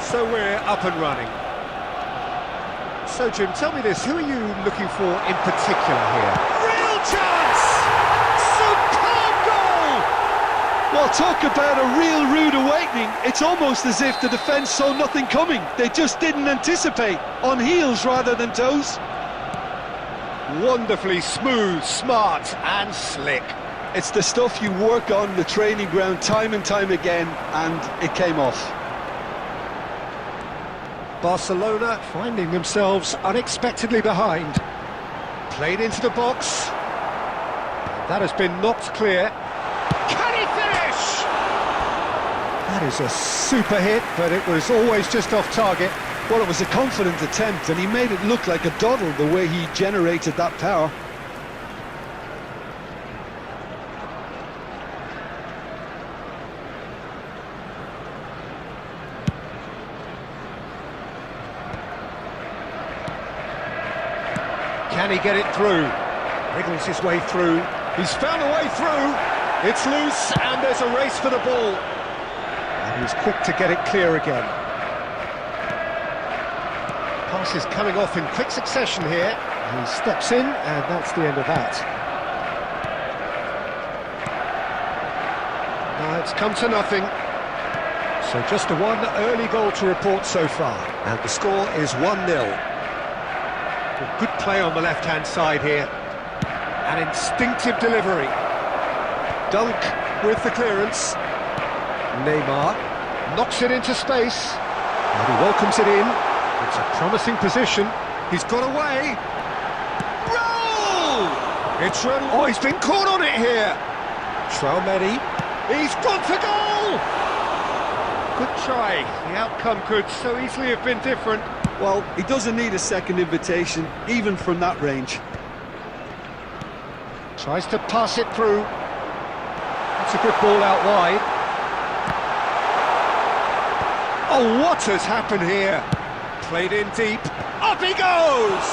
So we're up and running. So, Jim, tell me this, who are you looking for in particular here? Real chance! Superb goal! Well, talk about a real rude awakening. It's almost as if the defence saw nothing coming. They just didn't anticipate. On heels rather than toes. Wonderfully smooth, smart and slick. It's the stuff you work on the training ground time and time again, and it came off. Barcelona finding themselves unexpectedly behind. Played into the box. That has been knocked clear. Can he finish? That is a super hit, but it was always just off target. Well, it was a confident attempt, and he made it look like a doddle the way he generated that power. Can he get it through? Wriggles his way through. He's found a way through. It's loose, and there's a race for the ball. And he's quick to get it clear again. Pass is coming off in quick succession here. He steps in, and that's the end of that. Now it's come to nothing. So just a one early goal to report so far. And the score is 1-0. Good play on the left-hand side here. An instinctive delivery. Dunk with the clearance. Neymar knocks it into space. And he welcomes it in. It's a promising position. He's got away. Roll! It's run. Oh, he's been caught on it here. Traumedi. He's gone for goal! Good try. The outcome could so easily have been different. Well, he doesn't need a second invitation, even from that range. Tries to pass it through. That's a good ball out wide. Oh, what has happened here? Played in deep. Up he goes!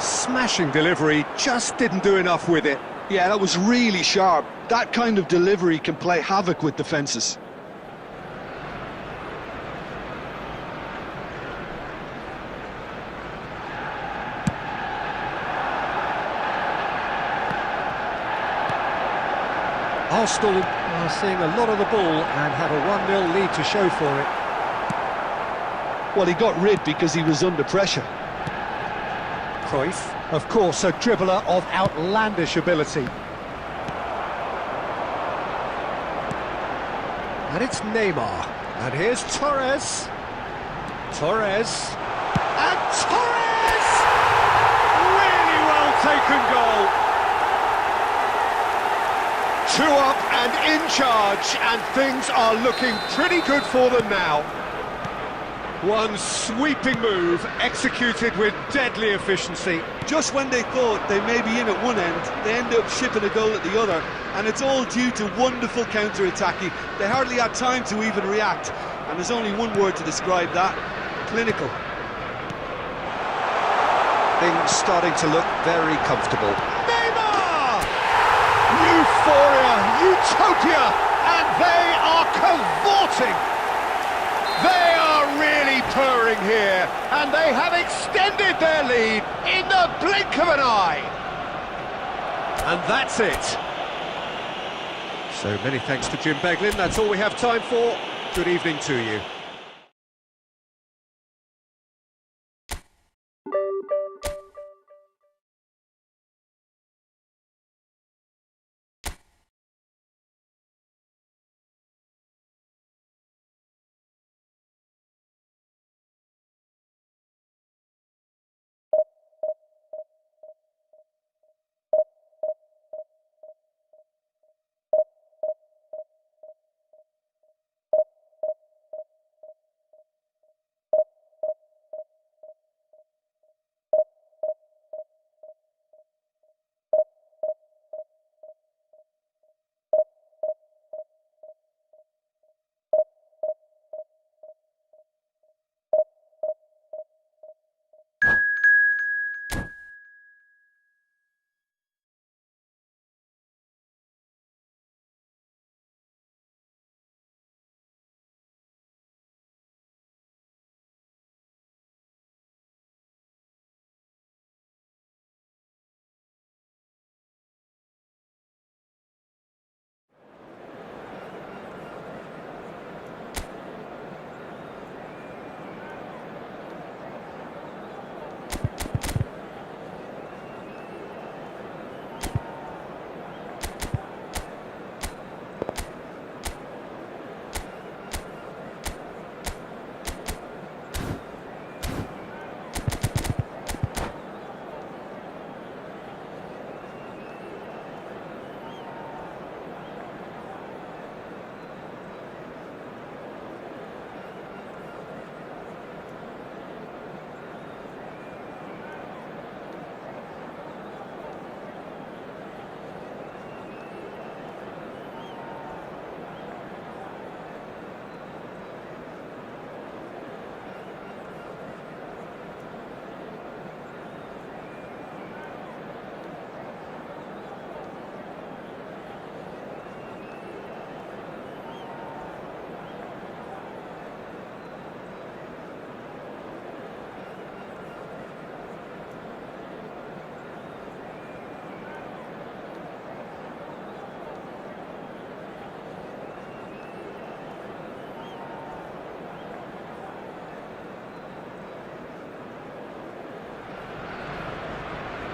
Smashing delivery, just didn't do enough with it. Yeah, that was really sharp. That kind of delivery can play havoc with defences. Arsenal are seeing a lot of the ball and have a 1-0 lead to show for it. Well, he got rid because he was under pressure. Cruyff, of course, a dribbler of outlandish ability. And it's Neymar. And here's Torres. Torres. And Torres! Really well taken goal. 2 up and in charge, and things are looking pretty good for them now. One sweeping move, executed with deadly efficiency. Just when they thought they may be in at one end, they end up shipping a goal at the other, and it's all due to wonderful counter-attacking. They hardly had time to even react, and there's only one word to describe that: clinical. Things starting to look very comfortable. Neymar! Euphoria, utopia, and they are cavorting. They are really purring here, and they have extended their lead in the blink of an eye. And that's it. So many thanks to Jim Beglin. That's all we have time for. Good evening to you.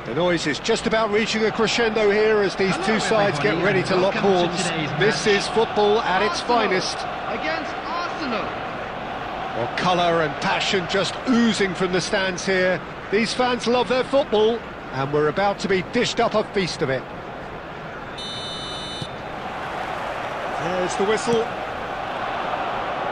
The noise is just about reaching a crescendo here as these two sides get ready to lock horns. This is football at its finest. Against Arsenal. Well, colour and passion just oozing from the stands here. These fans love their football, and we're about to be dished up a feast of it. There's the whistle.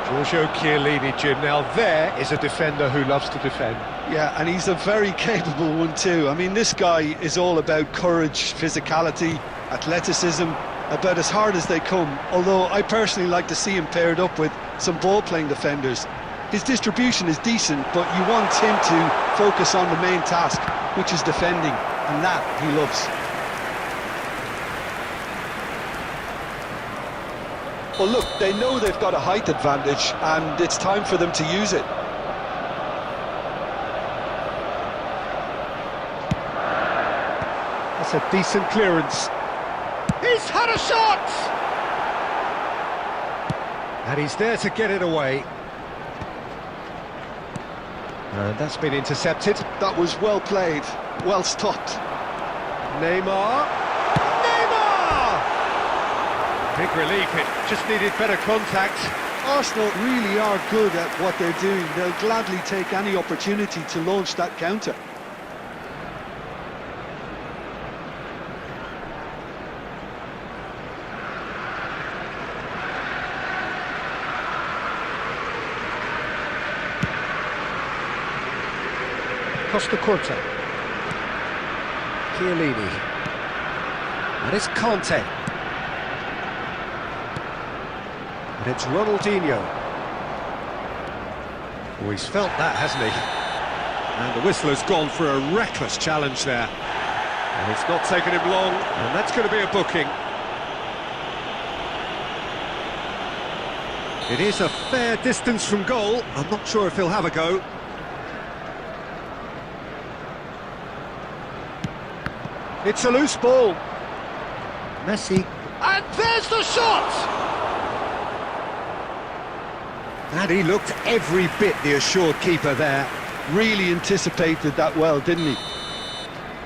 Giorgio Chiellini, Jim. Now there is a defender who loves to defend. Yeah, and he's a very capable one too. I mean, this guy is all about courage, physicality, athleticism, about as hard as they come. Although I personally like to see him paired up with some ball-playing defenders. His distribution is decent, but you want him to focus on the main task, which is defending, and that he loves. Well, look, they know they've got a height advantage, and it's time for them to use it. That's a decent clearance. He's had a shot! And he's there to get it away. And that's been intercepted. That was well played, well stopped. Neymar! Big relief, it just needed better contact. Arsenal really are good at what they're doing. They'll gladly take any opportunity to launch that counter. Costa Curta. Chiellini. And it's Conte. And it's Ronaldinho. Oh, he's felt that, hasn't he? And the whistler's gone for a reckless challenge there. And it's not taken him long, and that's going to be a booking. It is a fair distance from goal. I'm not sure if he'll have a go. It's a loose ball. Messi. And there's the shot! And he looked every bit the assured keeper there. Really anticipated that well, didn't he?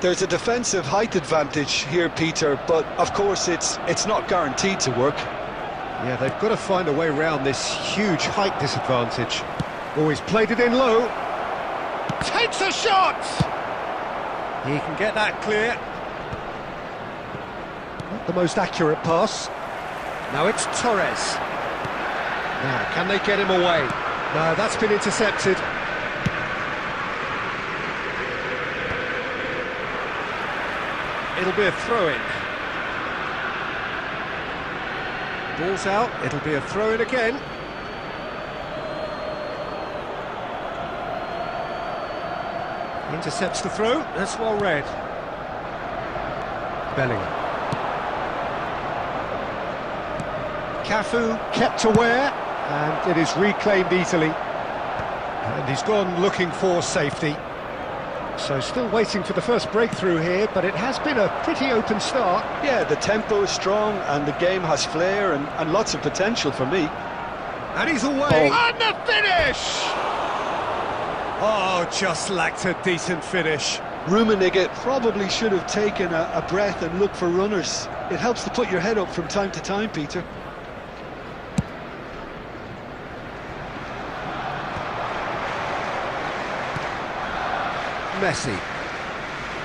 There's a defensive height advantage here, Peter, but of course it's not guaranteed to work. Yeah, they've got to find a way around this huge height disadvantage. Oh, he's played it in low. Takes a shot! He can get that clear. Not the most accurate pass. Now it's Torres. Now, can they get him away? No, that's been intercepted. It'll be a throw-in. Ball's out, it'll be a throw-in again. Intercepts the throw, that's well read. Bellingham. Cafu kept aware, and it is reclaimed easily. And he's gone looking for safety. So still waiting for the first breakthrough here, but it has been a pretty open start. Yeah, the tempo is strong and the game has flair and lots of potential for me. And he's away. And the finish! Oh, just lacked a decent finish. Rummenigge probably should have taken a breath and looked for runners. It helps to put your head up from time to time, Peter. Messi.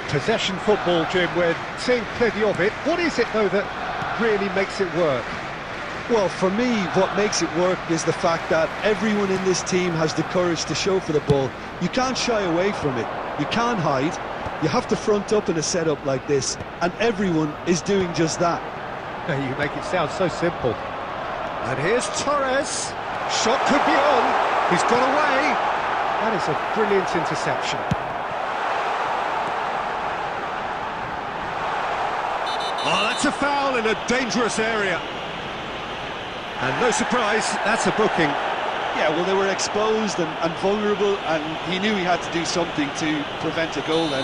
Possession football, Jim, we're seeing plenty of it. What is it, though, that really makes it work? Well, for me, what makes it work is the fact that everyone in this team has the courage to show for the ball. You can't shy away from it. You can't hide. You have to front up in a setup like this, and everyone is doing just that. You make it sound so simple. And here's Torres. Shot could be on. He's got away. That is a brilliant interception. Oh, that's a foul in a dangerous area. And no surprise, that's a booking. Yeah, well, they were exposed and vulnerable, and he knew he had to do something to prevent a goal then.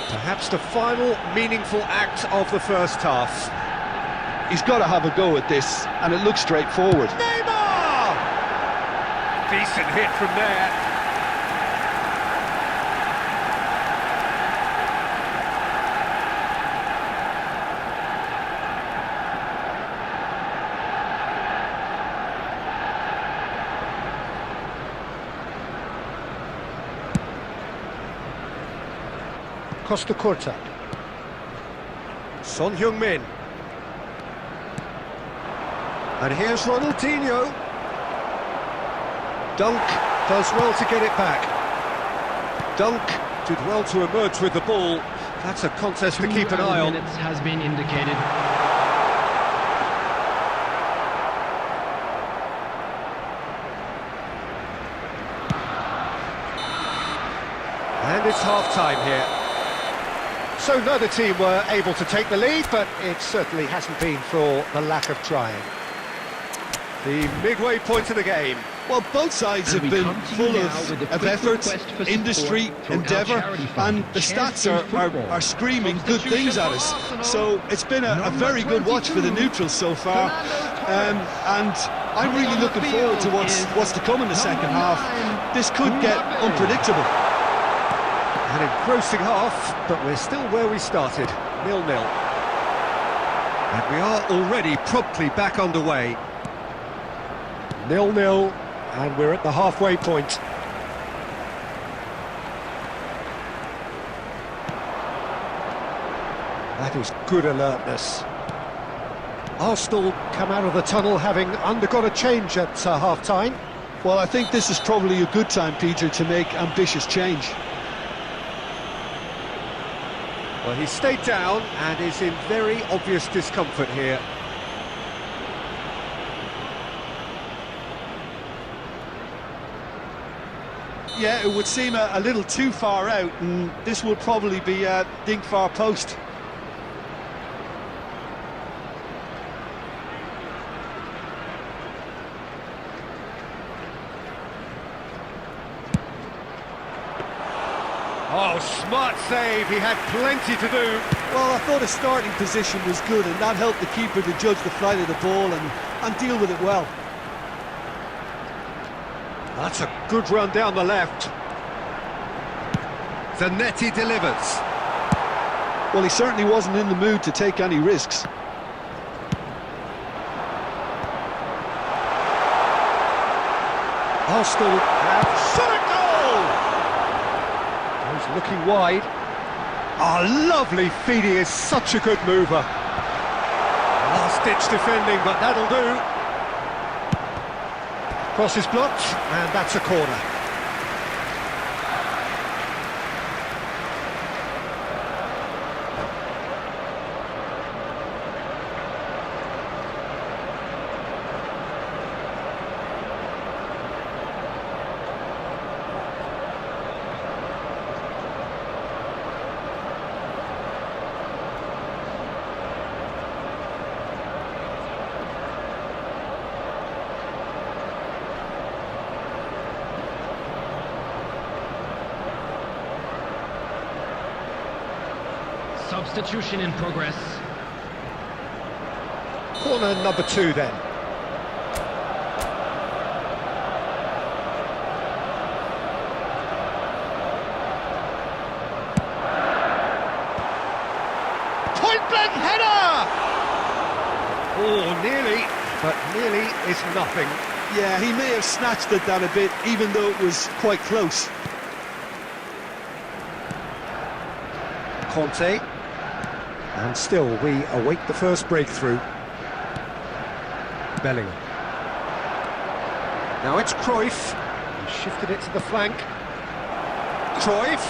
Perhaps the final meaningful act of the first half. He's got to have a go at this, and it looks straightforward. Neymar! Decent hit from there. Costa Curta. Son Heung-min. And here's Ronaldinho. Dunk does well to get it back. Dunk did well to emerge with the ball. That's a contest to keep an eye on. 2 minutes has been indicated. And it's half-time here. So neither team were able to take the lead, but it certainly hasn't been for the lack of trying. The midway point of the game. Well, both sides And have we been come to you full now with a of quick effort, request for support industry, from our endeavour, charity fund, and the Chance stats in are Football. screaming good things at us. So it's been a very good watch for the neutrals so far, and I'm really looking forward to what's to come in the second half. This could get unpredictable. An engrossing half, but we're still where we started, 0-0. And we are already promptly back underway. 0-0, and we're at the halfway point. That is good alertness. Arsenal come out of the tunnel having undergone a change at half-time. Well, I think this is probably a good time, Peter, to make ambitious change. Well, he stayed down and is in very obvious discomfort here. Yeah, it would seem a little too far out, and this will probably be a dink far post. Oh, smart save, he had plenty to do. Well, I thought his starting position was good, and that helped the keeper to judge the flight of the ball and deal with it well. That's a good run down the left. Zanetti delivers. Well, he certainly wasn't in the mood to take any risks. Arsenal have shot a goal! He's looking wide. Oh, lovely feed, he is such a good mover. Last-ditch defending, but that'll do. Cross is blocked, and that's a corner. Substitution in progress. Corner number 2 then. Point blank header! Oh, nearly, but nearly is nothing. Yeah, he may have snatched at that a bit, even though it was quite close. Conte. And still, we await the first breakthrough. Bellingham. Now it's Cruyff. He shifted it to the flank. Cruyff.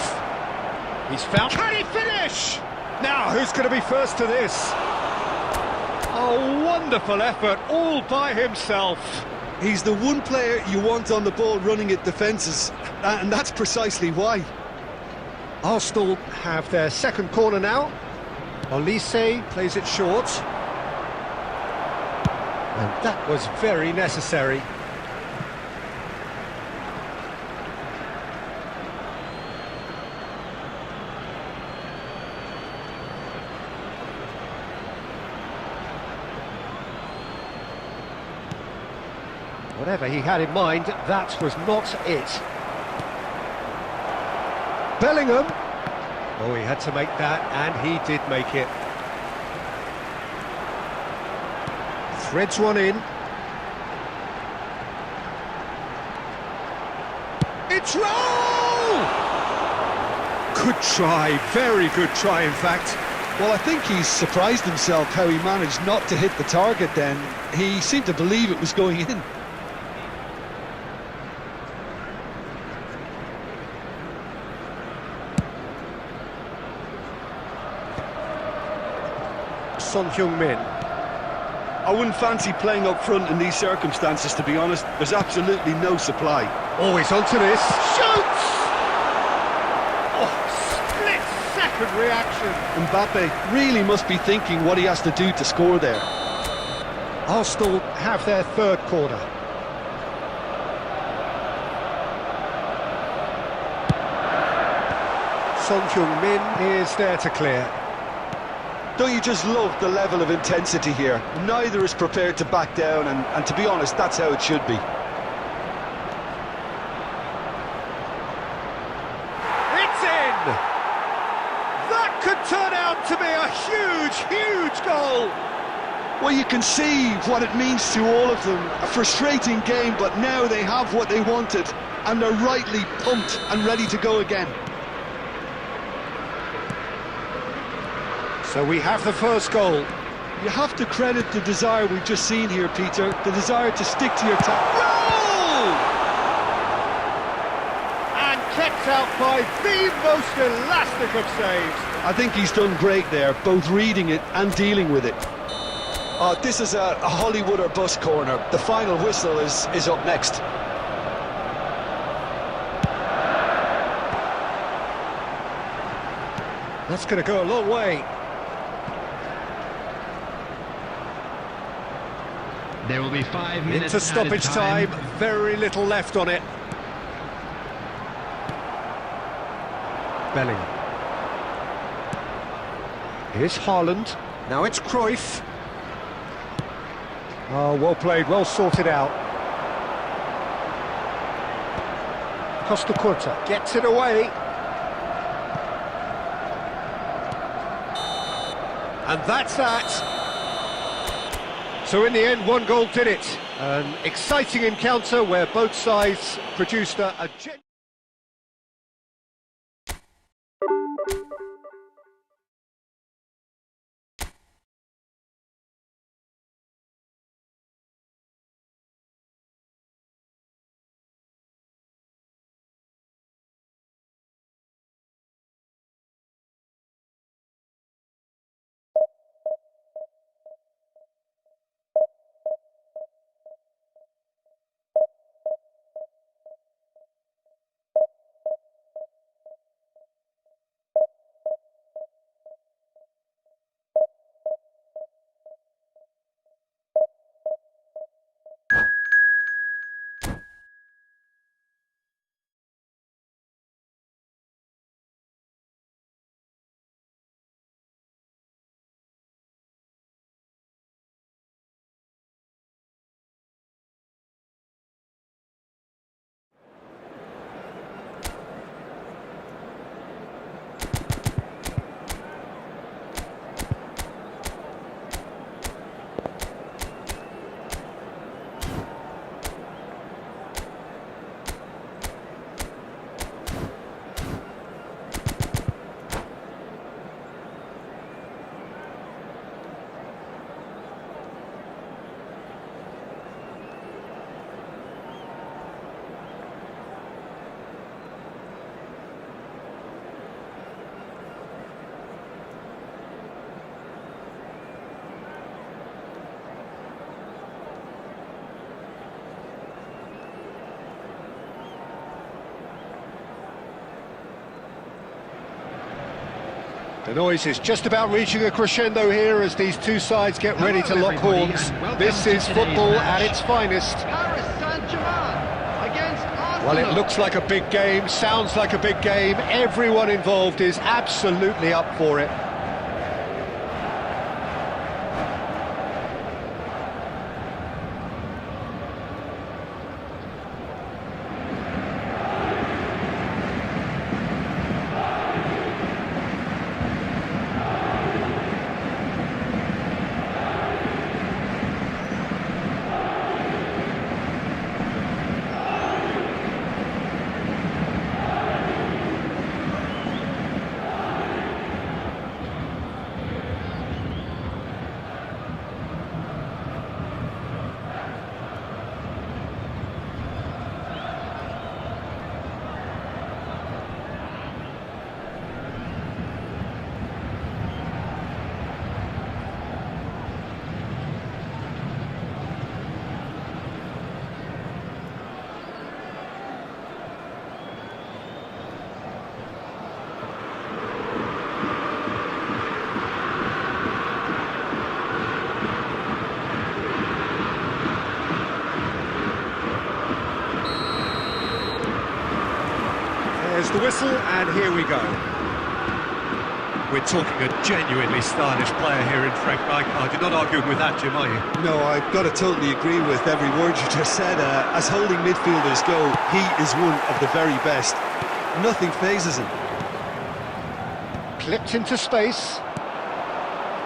He's found... Can he finish? Now, who's going to be first to this? A wonderful effort, all by himself. He's the one player you want on the ball running at defences, and that's precisely why. Arsenal have their second corner now. Olise plays it short. And that was very necessary. Whatever he had in mind, that was not it. Bellingham. Oh, he had to make that, and he did make it. Threads one in. It's roll! Good try, very good try, in fact. Well, I think he's surprised himself how he managed not to hit the target then. He seemed to believe it was going in. Son Heung-min. I wouldn't fancy playing up front in these circumstances, to be honest. There's absolutely no supply. Always onto this. Shoots! Oh, split-second reaction. Mbappe really must be thinking what he has to do to score there. Arsenal have their third corner. Son Heung-min is there to clear. Don't you just love the level of intensity here? Neither is prepared to back down, and to be honest, that's how it should be. It's in! That could turn out to be a huge, huge goal! Well, you can see what it means to all of them. A frustrating game, but now they have what they wanted, and they're rightly pumped and ready to go again. So we have the first goal. You have to credit the desire we've just seen here, Peter. The desire to stick to your task. Goal! And kept out by the most elastic of saves. I think he's done great there, both reading it and dealing with it. This is a Hollywood or bust corner. The final whistle is up next. That's going to go a long way. There will be 5 minutes Into stoppage time, very little left on it. Bellingham. Here's Haaland. Now it's Cruyff. Oh, well played, well sorted out. Costa Curta gets it away. And that's that. So in the end, one goal did it. An exciting encounter where both sides produced a The noise is just about reaching a crescendo here as these two sides get ready to lock horns. This is football at its finest. Paris Saint-Germain against Arsenal. Well, it looks like a big game, sounds like a big game. Everyone involved is absolutely up for it. and here we go. We're talking a genuinely stylish player here in Frank Rijkaard. You're not arguing with that, Jim, are you? No, I've got to totally agree with every word you just said. As holding midfielders go, he is one of the very best. Nothing phases him. Clipped into space.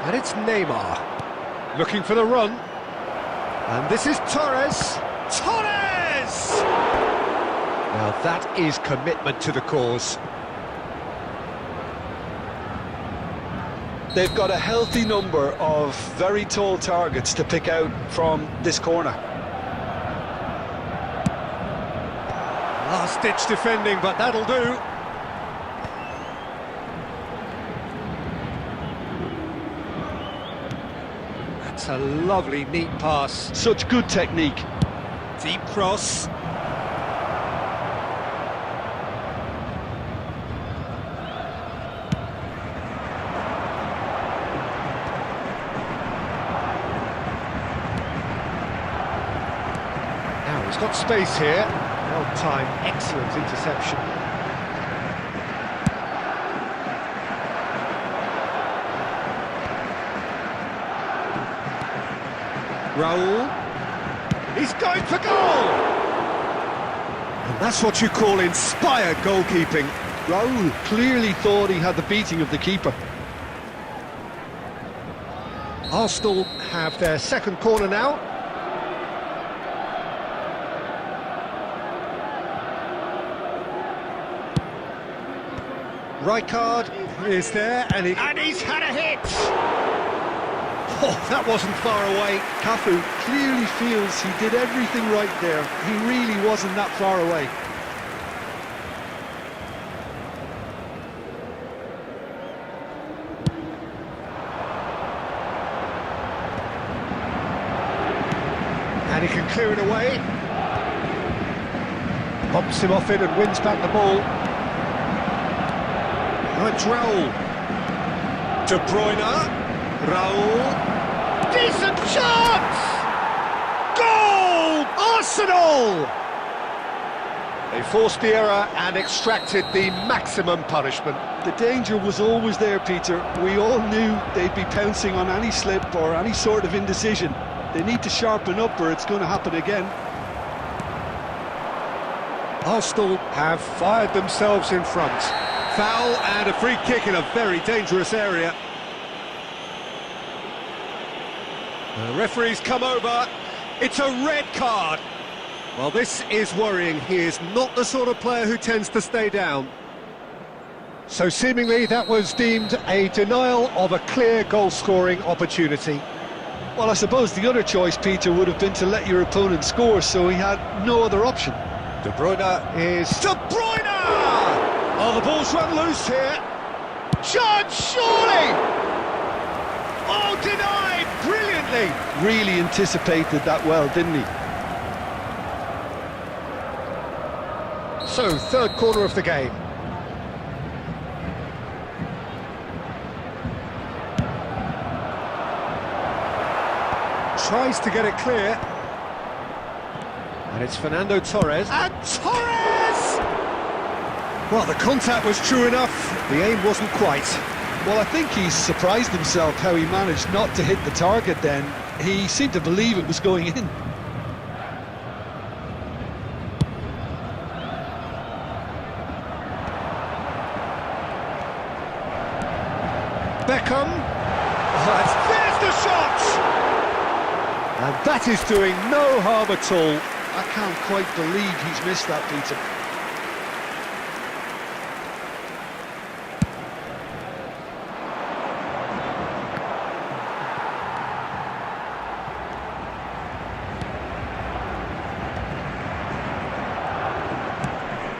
And it's Neymar. Looking for the run. And this is Torres. Torres! Now that is commitment to the cause. They've got a healthy number of very tall targets to pick out from this corner. Last-ditch defending, but that'll do. That's a lovely, neat pass. Such good technique. Deep cross. Now he's got space here. Well timed, excellent interception. Raul. He's going for goal! And that's what you call inspired goalkeeping. Raul clearly thought he had the beating of the keeper. Arsenal have their second corner now. Rijkaard is there, and he's had a hit! Oh, that wasn't far away. Cafu clearly feels he did everything right there. He really wasn't that far away. And he can clear it away. Bumps him off it and wins back the ball. Right, Raul. De Bruyne. Raul. Decent chance! Goal! Arsenal! They forced the error and extracted the maximum punishment. The danger was always there, Peter. We all knew they'd be pouncing on any slip or any sort of indecision. They need to sharpen up or it's going to happen again. Arsenal have fired themselves in front. Foul and a free kick in a very dangerous area. The referee's come over. It's a red card. Well, this is worrying. He is not the sort of player who tends to stay down. So seemingly that was deemed a denial of a clear goal-scoring opportunity. Well, I suppose the other choice, Peter, would have been to let your opponent score, so he had no other option. De Bruyne is... De Bruyne! Oh, the ball's run loose here. Chance, surely! Oh, denied brilliantly. Really anticipated that well, didn't he? So, third corner of the game. Tries to get it clear. And it's Fernando Torres. And Torres! Well, the contact was true enough. The aim wasn't quite. Well, I think he's surprised himself how he managed not to hit the target then. He seemed to believe it was going in. Beckham. Oh, there's the shot! And that is doing no harm at all. I can't quite believe he's missed that, Peter.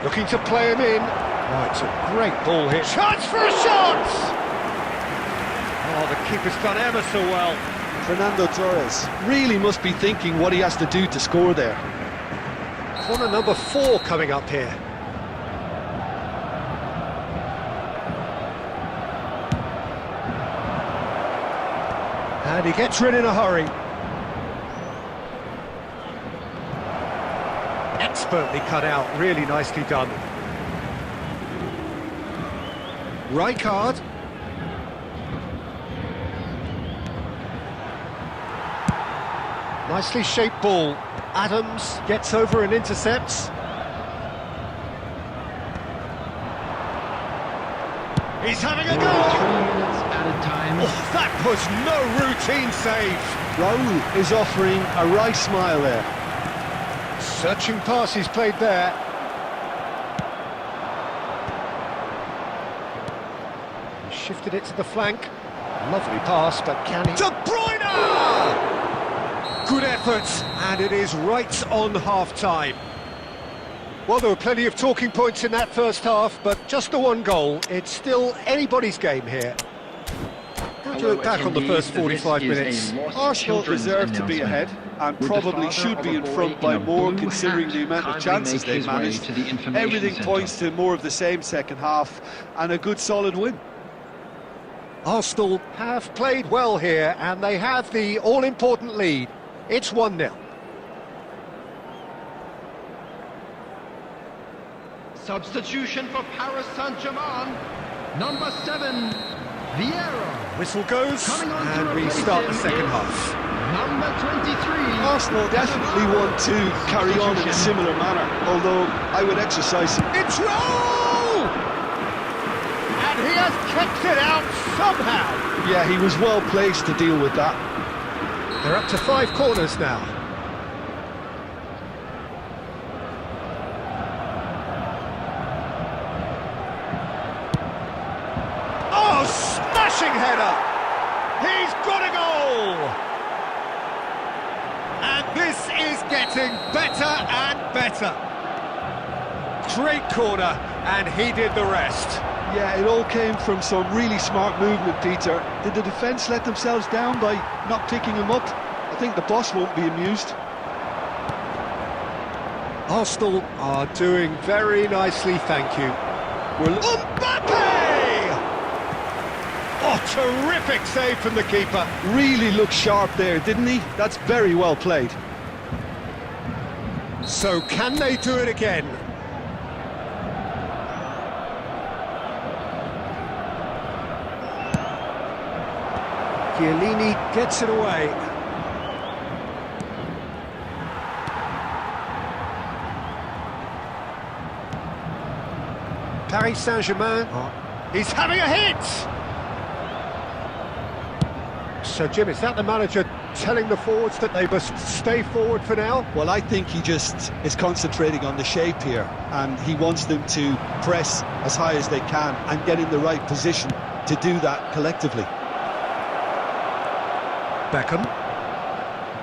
Looking to play him in. Oh, it's a great ball here. Chance for a shot! Oh, the keeper's done ever so well. Fernando Torres really must be thinking what he has to do to score there. Corner number 4 coming up here. And he gets rid in a hurry. Expertly cut out, really nicely done. Rijkaard. Nicely shaped ball. Adams gets over and intercepts. He's having a go! 3 minutes at a time. Oh, that was no routine save. Raul is offering a right smile there. Searching pass he's played there. He shifted it to the flank. Lovely pass, but can he... De Bruyne! Good effort, and it is right on half-time. Well, there were plenty of talking points in that first half, but just the one goal. It's still anybody's game here. How do you look back on the first 45 minutes? Arsenal deserve to be ahead and probably should be in front by more considering the amount of chances they've managed. Everything points to more of the same second half and a good solid win. Arsenal have played well here and they have the all-important lead. It's 1-0. Substitution for Paris Saint-Germain. Number 7, Vieira. Whistle goes Coming on to and we replace start the him second is half. Number 23. Arsenal definitely want to carry on in a similar manner, although I would exercise some... It's Raul! And he has kept it out somehow. Yeah, he was well placed to deal with that. They're up to 5 corners now. Oh, smashing header! He's got a goal! And this is getting better and better. Great corner, and he did the rest. Yeah, it all came from some really smart movement, Peter. Did the defence let themselves down by not picking him up? I think the boss won't be amused. Arsenal are doing very nicely, thank you. Mbappe! Oh, terrific save from the keeper. Really looked sharp there, didn't he? That's very well played. So can they do it again? Chiellini gets it away. Paris Saint-Germain. He's having a hit! So, Jim, is that the manager telling the forwards that they must stay forward for now? Well, I think he just is concentrating on the shape here, and he wants them to press as high as they can and get in the right position to do that collectively. Beckham,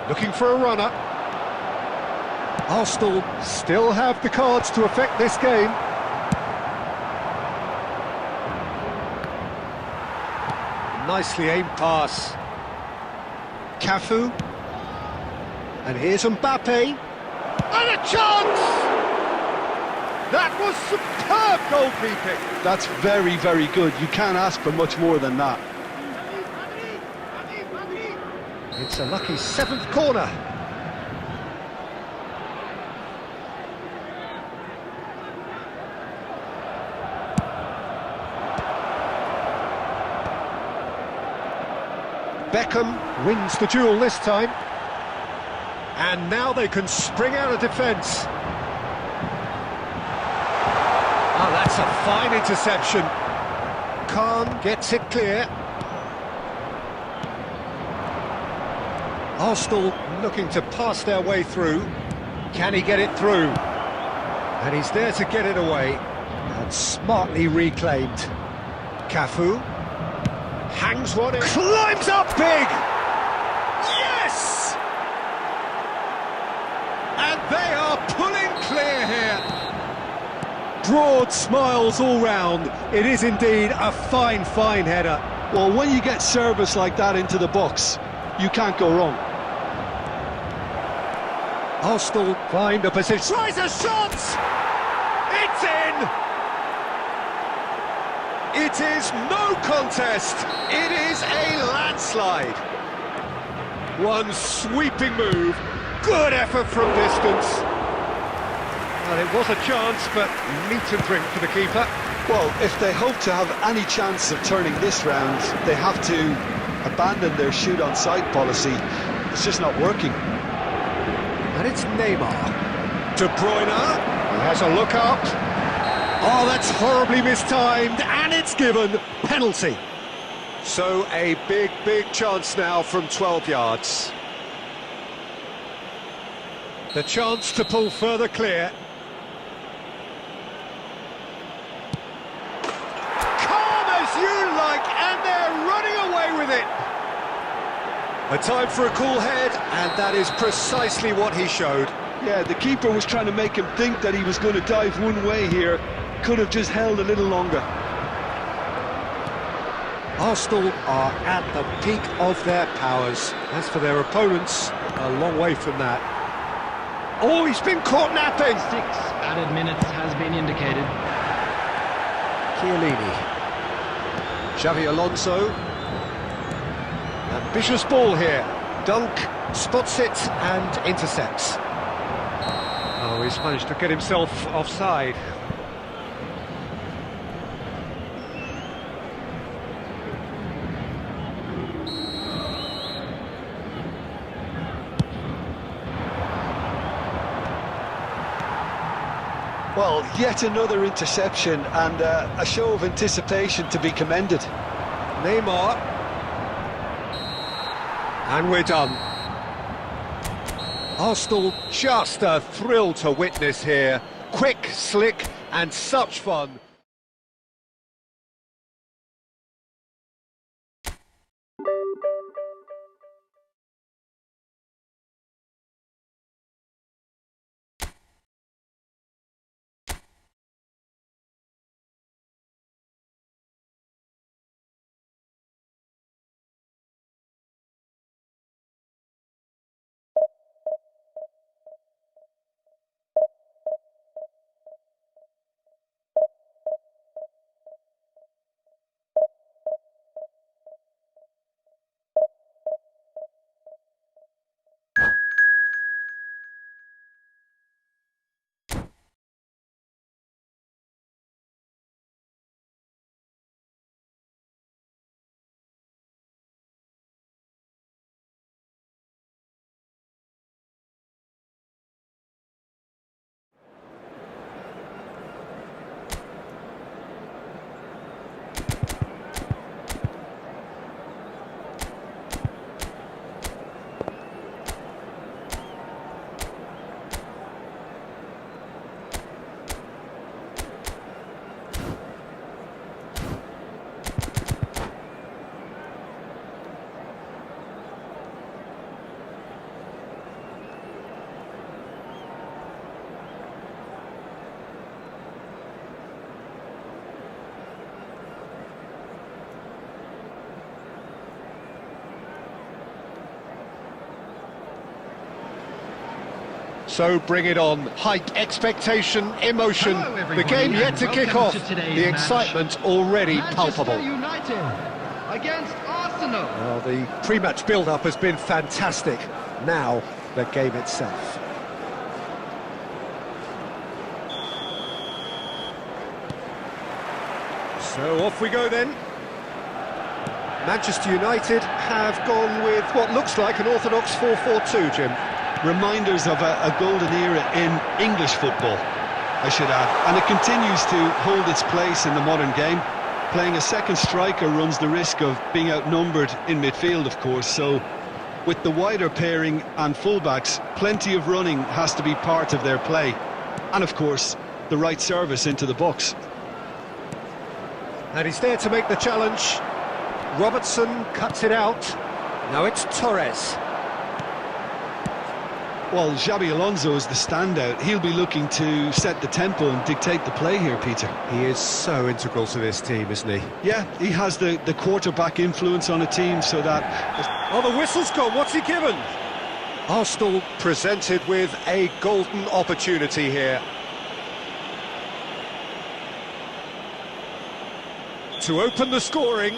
looking for a runner. Arsenal still have the cards to affect this game. Nicely aimed pass. Cafu. And here's Mbappe. And a chance! That was superb goalkeeping. That's very, very good. You can't ask for much more than that. It's a lucky 7th corner. Beckham wins the duel this time. And now they can spring out of defence. Oh, that's a fine interception. Khan gets it clear. Arsenal looking to pass their way through. Can he get it through? And he's there to get it away. And smartly reclaimed. Cafu. Hangs one in. Climbs up big! Yes! And they are pulling clear here. Broad smiles all round. It is indeed a fine, fine header. Well, when you get service like that into the box, you can't go wrong. Arsenal find a position. Tries a shot! It's in! It is no contest. It is a landslide. One sweeping move. Good effort from distance. Well, it was a chance, but meat and drink for the keeper. Well, if they hope to have any chance of turning this round, they have to abandon their shoot-on-sight policy. It's just not working. And it's Neymar. De Bruyne. He has a look up. Oh, that's horribly mistimed, and it's given. Penalty. So a big, big chance now from 12 yards. The chance to pull further clear. Calm as you like, and they're running away with it. A time for a cool head, and that is precisely what he showed. Yeah, the keeper was trying to make him think that he was going to dive one way here. Could have just held a little longer. Arsenal are at the peak of their powers. As for their opponents, a long way from that. Oh, he's been caught napping! 6 added minutes has been indicated. Chiellini. Xavi Alonso. Ambitious ball here. Dunk spots it and intercepts. Oh, he's managed to get himself offside. Well, yet another interception and a show of anticipation to be commended. Neymar. And we're done. Arsenal just a thrill to witness here. Quick, slick, and such fun. So bring it on. Hype, expectation, emotion. Hello, The everybody, game yet and to kick welcome off. to today's The match. excitement already Manchester palpable. United against Arsenal. Well, the pre-match build-up has been fantastic. Now, the game itself. So off we go then. Manchester United have gone with what looks like an orthodox 4-4-2, Jim. Reminders of a golden era in English football, I should add. And it continues to hold its place in the modern game. Playing a second striker runs the risk of being outnumbered in midfield, of course, so with the wider pairing and fullbacks, plenty of running has to be part of their play. And of course, the right service into the box. And he's there to make the challenge. Robertson cuts it out. Now it's Torres. Well, Xabi Alonso is the standout. He'll be looking to set the tempo and dictate the play here, Peter. He is so integral to this team, isn't he? Yeah, he has the quarterback influence on a team so that... Oh, the whistle's gone. What's he given? Arsenal presented with a golden opportunity here. To open the scoring.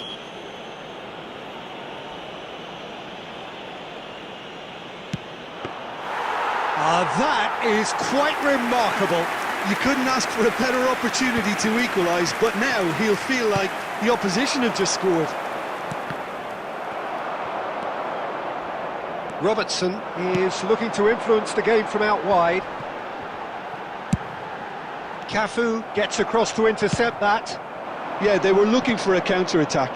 That is quite remarkable. you couldn't ask for a better opportunity to equalise, but now he'll feel like the opposition have just scored. Robertson is looking to influence the game from out wide. Cafu gets across to intercept that. Yeah, they were looking for a counter-attack.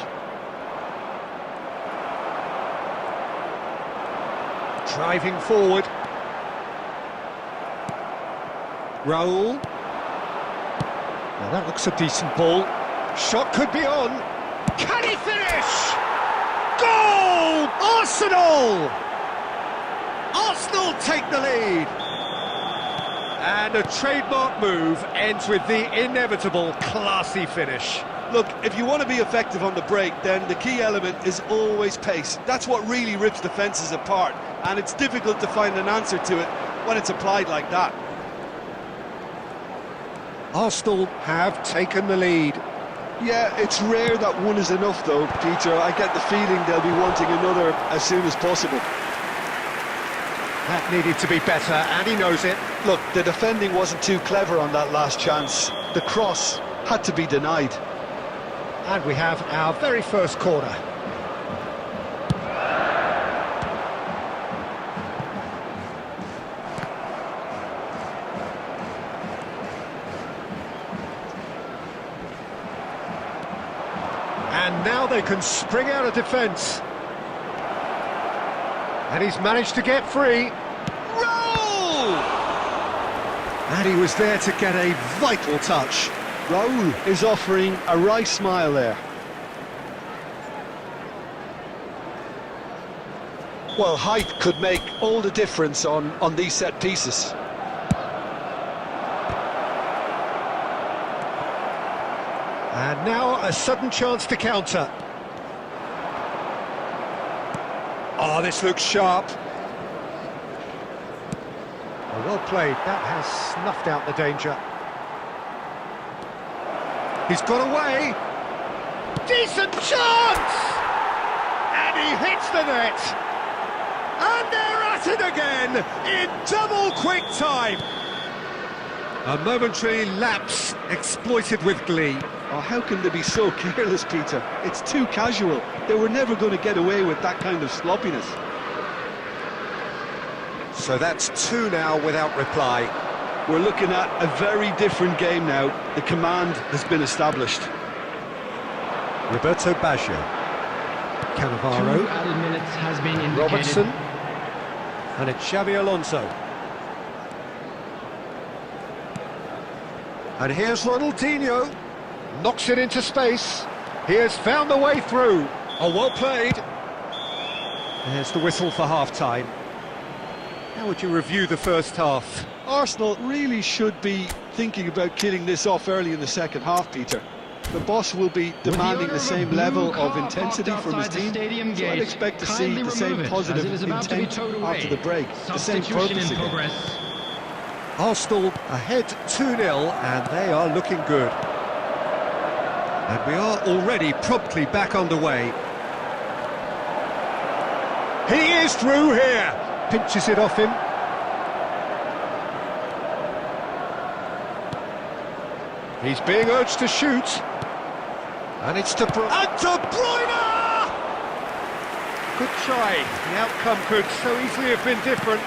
Driving forward. Raul. Now that looks a decent ball. Shot could be on. Can he finish? Goal! Arsenal! Arsenal take the lead. And a trademark move ends with the inevitable classy finish. Look, if you want to be effective on the break, then the key element is always pace. That's what really rips defences apart, and it's difficult to find an answer to it when it's applied like that. Arsenal have taken the lead. Yeah, it's rare that one is enough though, Peter. I get the feeling they'll be wanting another as soon as possible. That needed to be better, and he knows it. Look, the defending wasn't too clever on that last chance. The cross had to be denied. And we have our very first corner. And now they can spring out of defence. And he's managed to get free. Raul! And he was there to get a vital touch. Raul is offering a wry smile there. Well, height could make all the difference on these set pieces. And now a sudden chance to counter. Oh, this looks sharp. Oh, well played. That has snuffed out the danger. He's got away. Decent chance! And he hits the net. And they're at it again in double quick time. A momentary lapse exploited with glee. Oh, how can they be so careless, Peter? It's too casual. They were never going to get away with that kind of sloppiness. So that's two now without reply. We're looking at a very different game now. The command has been established. Roberto Baggio. 2 Cannavaro. added minutes has been indicated. Robertson. And it's Xabi Alonso. And here's Ronaldinho. Knocks it into space. He has found the way through. Oh, well played. There's the whistle for half-time. How would you review the first half? Arsenal really should be thinking about killing this off early in the second half, Peter. The boss will be demanding the same level of intensity from his team, so I'd expect to see the same positive intent after the break, the same purpose again. Arsenal ahead 2-0, and they are looking good. And we are already promptly back underway. He is through here. Pinches it off him. He's being urged to shoot. And it's De Bruyne. And De Bruyne! Good try. The outcome could so easily have been different.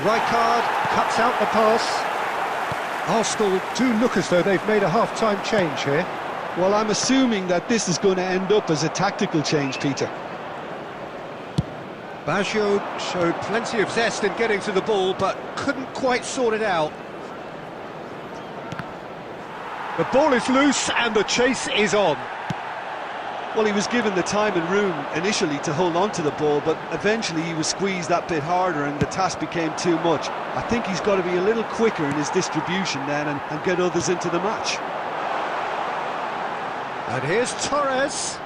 Rijkaard cuts out the pass. Arsenal do look as though they've made a half-time change here. Well, I'm assuming that this is going to end up as a tactical change, Peter. Baggio showed plenty of zest in getting to the ball, but couldn't quite sort it out. The ball is loose and the chase is on. Well, he was given the time and room initially to hold on to the ball, but eventually he was squeezed that bit harder and the task became too much. I think he's got to be a little quicker in his distribution then and get others into the match. And here's Torres.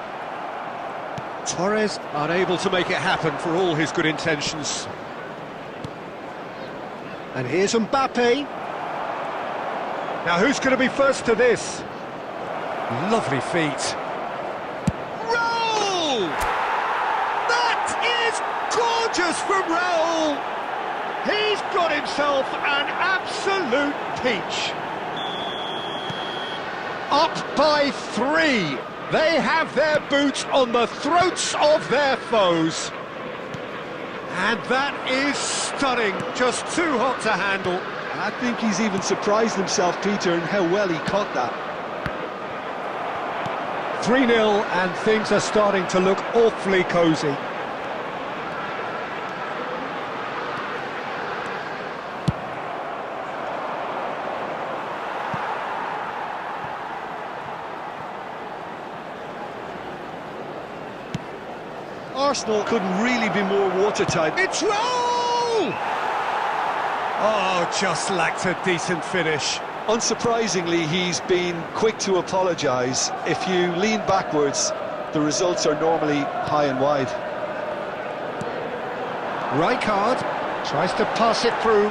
Torres unable to make it happen for all his good intentions. And here's Mbappe. Now who's going to be first to this? Lovely feet. Raul! That is gorgeous from Raul! He's got himself an absolute peach. Up by 3. They have their boots on the throats of their foes. And that is stunning, just too hot to handle. I think he's even surprised himself, Peter, in how well he caught that. 3-0 and things are starting to look awfully cosy. Arsenal couldn't really be more watertight. It's roll! Oh, just lacked a decent finish. Unsurprisingly, he's been quick to apologise. If you lean backwards, the results are normally high and wide. Rijkaard tries to pass it through.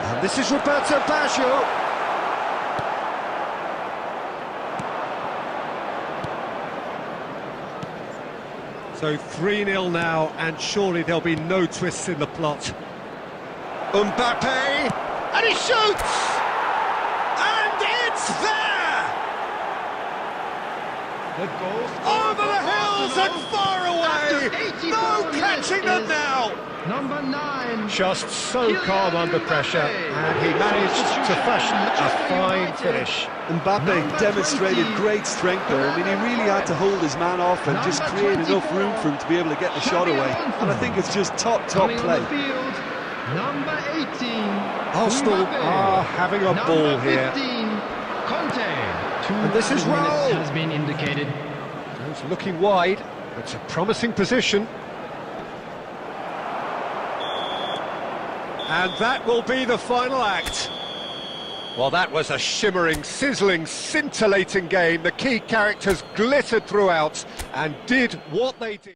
And this is Roberto Baggio. So 3-0 now, and surely there'll be no twists in the plot. Mbappe, and he shoots! And it's there! The goal Over the hills and far away! No catching them now! Number 9. Just so calm under pressure, and he managed to fashion a fine finish. Mbappe demonstrated great strength there. I mean, he really had to hold his man off and just create enough room for him to be able to get the shot away. And I think it's just top play. Number 18. Arsenal are having a ball here. 15. Conte. And this is Raul. Has been indicated. He's looking wide. It's a promising position. And that will be the final act. Well, that was a shimmering, sizzling, scintillating game. The key characters glittered throughout and did what they did.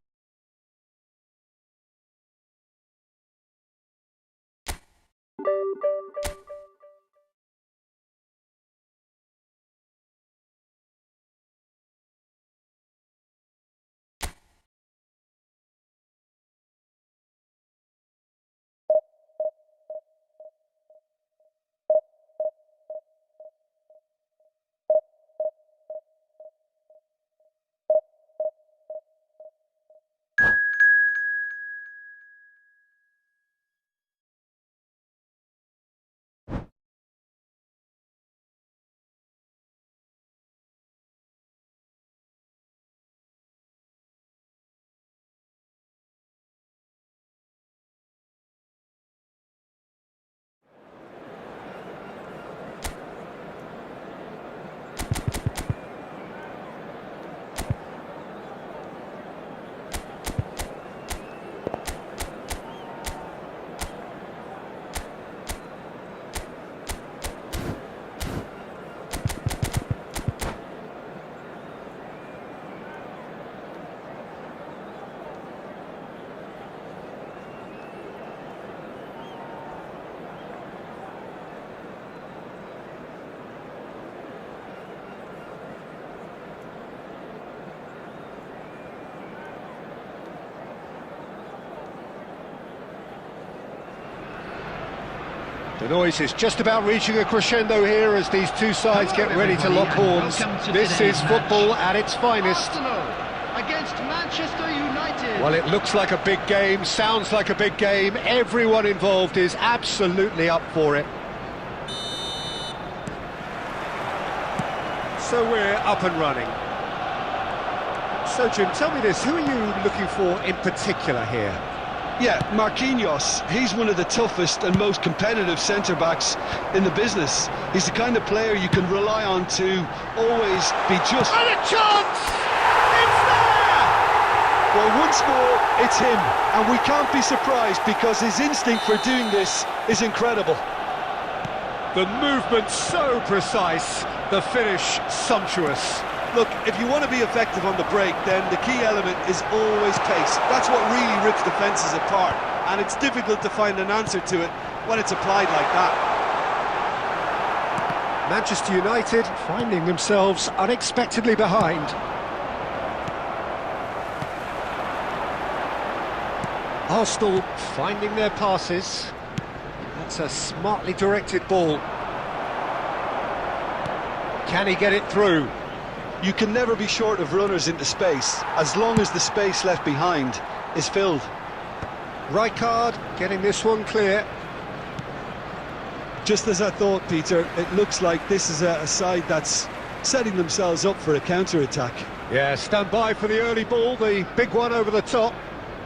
The noise is just about reaching a crescendo here as these two sides get ready to lock horns. This is football at its finest. Arsenal against Manchester United. Well, it looks like a big game, sounds like a big game. Everyone involved is absolutely up for it. So we're up and running. So, Jim, tell me this, who are you looking for in particular here? Yeah, Marquinhos, he's one of the toughest and most competitive centre-backs in the business. He's the kind of player you can rely on to always be just... And a chance! It's there! Well, once more, it's him, and we can't be surprised because his instinct for doing this is incredible. The movement so precise, the finish sumptuous. Look, if you want to be effective on the break, then the key element is always pace. That's what really rips defences apart, and it's difficult to find an answer to it when it's applied like that. Manchester United finding themselves unexpectedly behind. Arsenal finding their passes. That's a smartly directed ball. Can he get it through? You can never be short of runners into space, as long as the space left behind is filled. Rijkaard getting this one clear. Just as I thought, Peter, it looks like this is a side that's setting themselves up for a counter-attack. Yeah, stand by for the early ball, the big one over the top.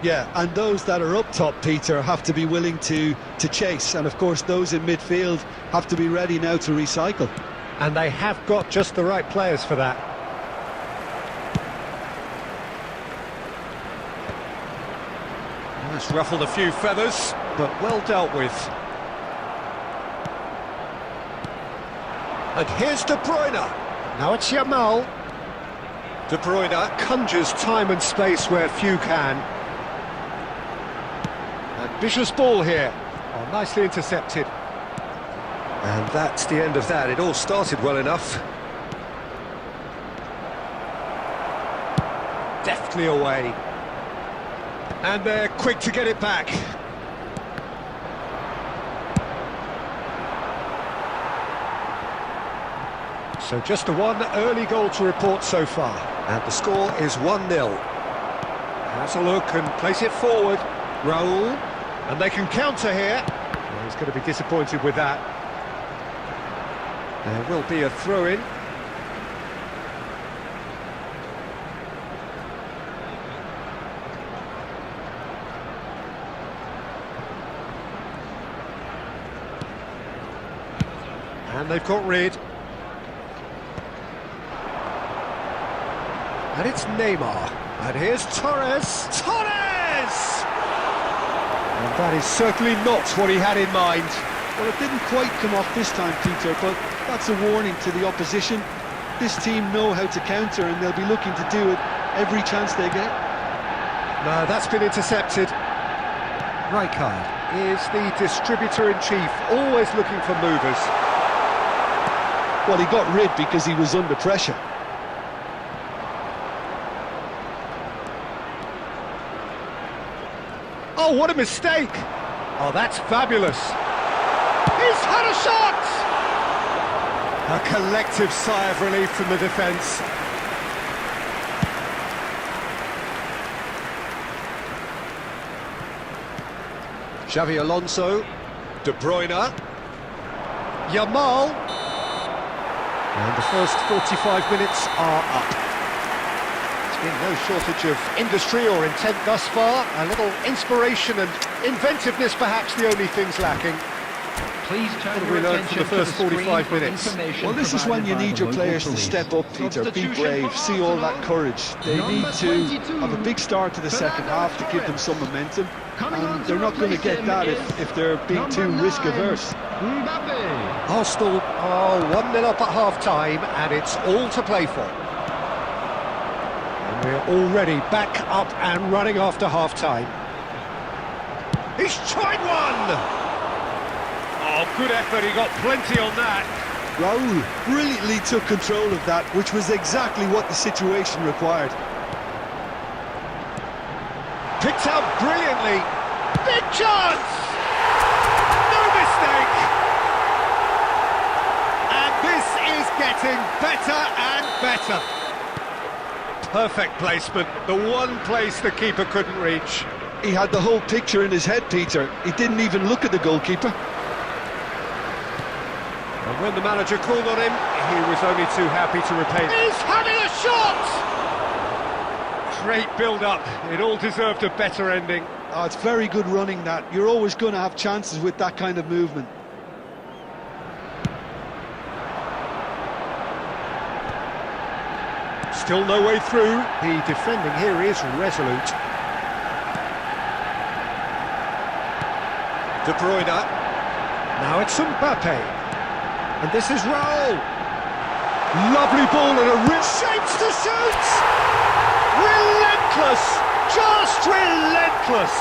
Yeah, and those that are up top, Peter, have to be willing to chase, and of course those in midfield have to be ready now to recycle. And they have got just the right players for that. That's ruffled a few feathers, but well dealt with. And here's De Bruyne. Now it's Yamal. De Bruyne conjures time and space where few can. Ambitious ball here. Oh, nicely intercepted. And that's the end of that. It all started well enough. Deftly away. And they're quick to get it back. So just the one early goal to report so far. And the score is 1-0. Has a look and place it forward. Raul. And they can counter here. Well, he's going to be disappointed with that. There will be a throw-in. And they've got rid. And it's Neymar. And here's Torres. Torres! And that is certainly not what he had in mind. Well, it didn't quite come off this time, Peter, but that's a warning to the opposition. This team know how to counter, and they'll be looking to do it every chance they get. No, that's been intercepted. Rijkaard is the distributor-in-chief, always looking for movers. Well, he got rid because he was under pressure. Oh, what a mistake! Oh, that's fabulous. He's had a shot! A collective sigh of relief from the defence. Xavi Alonso, De Bruyne, Yamal, and the first 45 minutes are up. There's been no shortage of industry or intent thus far. A little inspiration and inventiveness, perhaps the only things lacking. Please turn What have your we learned attention from the first to the screen 45 for minutes? information Well, this is when you provided need by your the players local to police. step up, Peter. Be Substitution brave, for see all that Arsenal. courage. They Number need to 22, have a big start to the second half to give them some momentum. Coming on And to they're not going to replace get that him if they're being number too 9, risk-averse. Mbappe. Arsenal are 1-0 up at half-time, and it's all to play for. And we're already back up and running after half-time. He's tried one! Oh, good effort, he got plenty on that. Raul brilliantly took control of that, which was exactly what the situation required. Picked out brilliantly. Big chance! No mistake! And this is getting better and better. Perfect placement, the one place the keeper couldn't reach. He had the whole picture in his head, Peter. He didn't even look at the goalkeeper. And when the manager called on him, he was only too happy to repay. He's having a shot! Great build-up. It all deserved a better ending. Oh, it's very good running, that. You're always going to have chances with that kind of movement. Still no way through. The defending here is resolute. De Bruyne. Now it's Mbappe. And this is Raul. Lovely ball and a rich shapes to shoot! Relentless! Just relentless!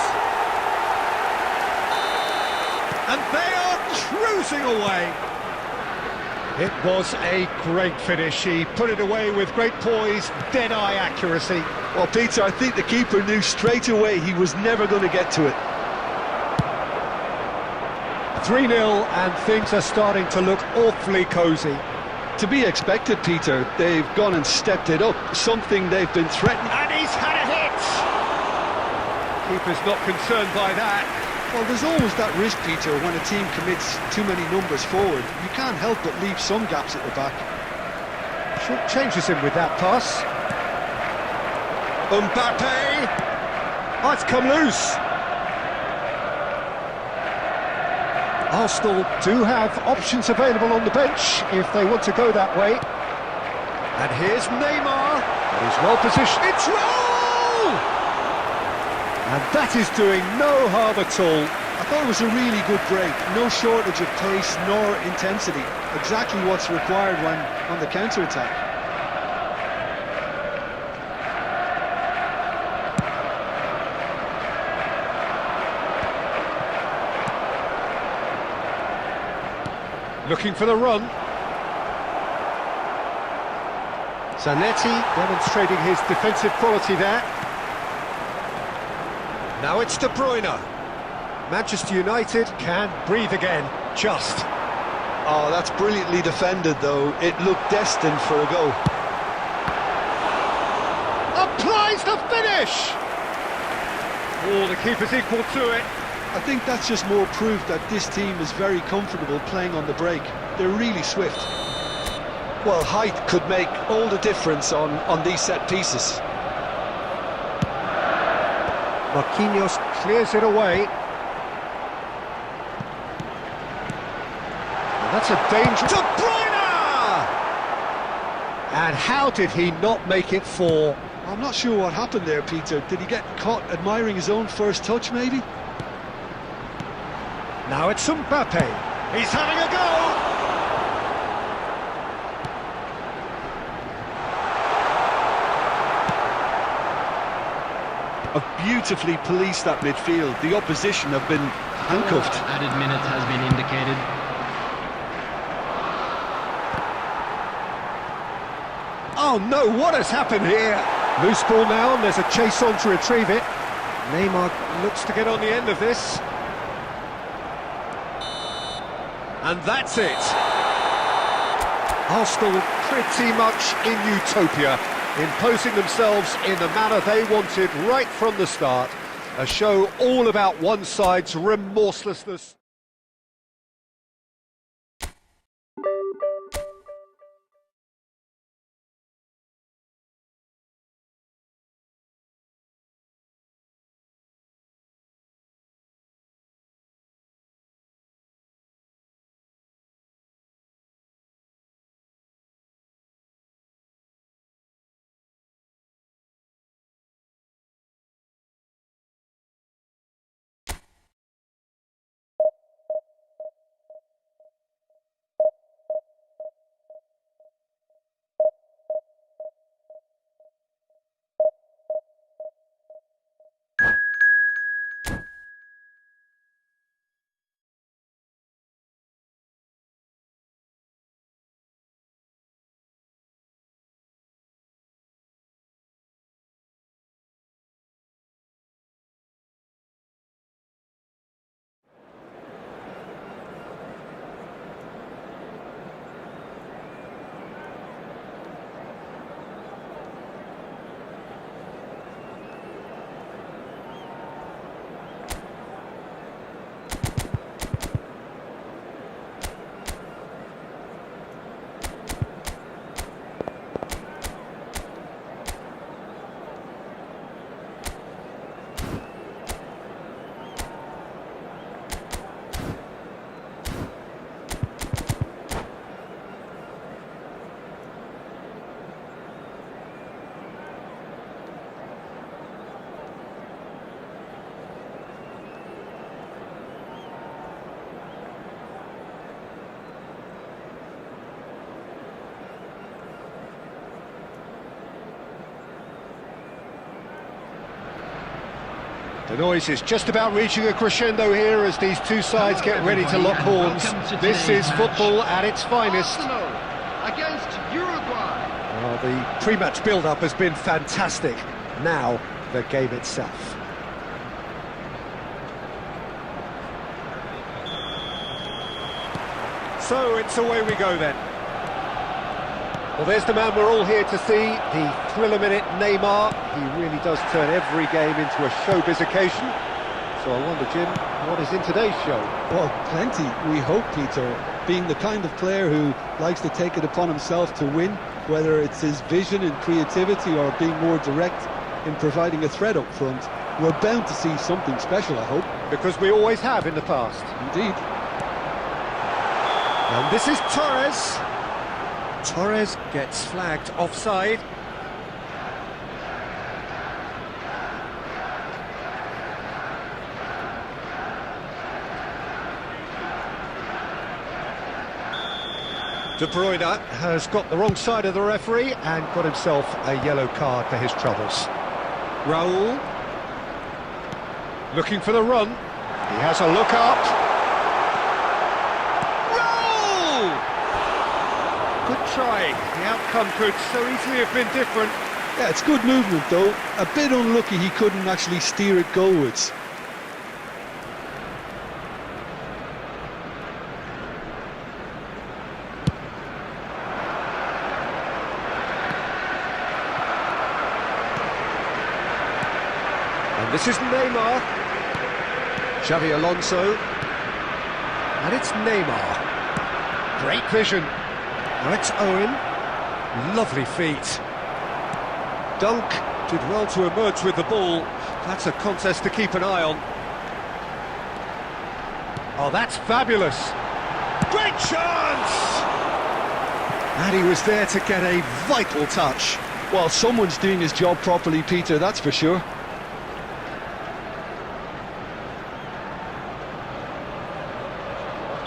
And they are cruising away. It was a great finish. He put it away with great poise, dead-eye accuracy. Well, Peter, I think the keeper knew straight away he was never going to get to it. 3-0 and things are starting to look awfully cosy. To be expected, Peter. They've gone and stepped it up, something they've been threatening. And he's had a hit! Keeper's not concerned by that. Well, there's always that risk, Peter, when a team commits too many numbers forward. You can't help but leave some gaps at the back. Short changes him with that pass. Mbappe! Oh, it's come loose. Arsenal do have options available on the bench if they want to go that way. And here's Neymar. He's well positioned. It's roll! And that is doing no harm at all. I thought it was a really good break. No shortage of pace nor intensity. Exactly what's required when on the counter-attack. Looking for the run. Zanetti demonstrating his defensive quality there. Now it's De Bruyne. Manchester United can breathe again, just. Oh, that's brilliantly defended, though. It looked destined for a goal. Applies the finish! Oh, the keeper's equal to it. I think that's just more proof that this team is very comfortable playing on the break. They're really swift. Well, height could make all the difference on these set pieces. Marquinhos clears it away. And that's a danger. De Bruyne! And how did he not make it 4? I'm not sure what happened there, Peter. Did he get caught admiring his own first touch, maybe? Now it's Mbappe. He's having a go! Have beautifully policed that midfield. The opposition have been handcuffed. Added minute has been indicated. Oh no, what has happened here? Loose ball now, and there's a chase on to retrieve it. Neymar looks to get on the end of this. And that's it. Arsenal pretty much in utopia, imposing themselves in the manner they wanted right from the start. A show all about one side's remorselessness. The noise is just about reaching a crescendo here as these two sides get ready to lock horns. This is football at its finest. Arsenal against Uruguay. Well, the pre-match build-up has been fantastic. Now, the game itself. So, it's away we go then. Well, there's the man we're all here to see, the thriller-minute Neymar. He really does turn every game into a showbiz occasion. So I wonder, Jim, what is in today's show? Well, plenty, we hope, Peter. Being the kind of player who likes to take it upon himself to win, whether it's his vision and creativity or being more direct in providing a threat up front, we're bound to see something special, I hope. Because we always have in the past. Indeed. And this is Torres. Torres gets flagged offside. De Bruyne has got the wrong side of the referee and got himself a yellow card for his troubles. Raul looking for the run. He has a look up. Raul! Good try. The outcome could so easily have been different. Yeah, it's good movement though. A bit unlucky he couldn't actually steer it goalwards. And this is Neymar. Xavi Alonso. And it's Neymar. Great vision. Now it's Owen. Lovely feet. Dunk did well to emerge with the ball. That's a contest to keep an eye on. Oh, that's fabulous. Great chance! And he was there to get a vital touch. Well, someone's doing his job properly, Peter, that's for sure.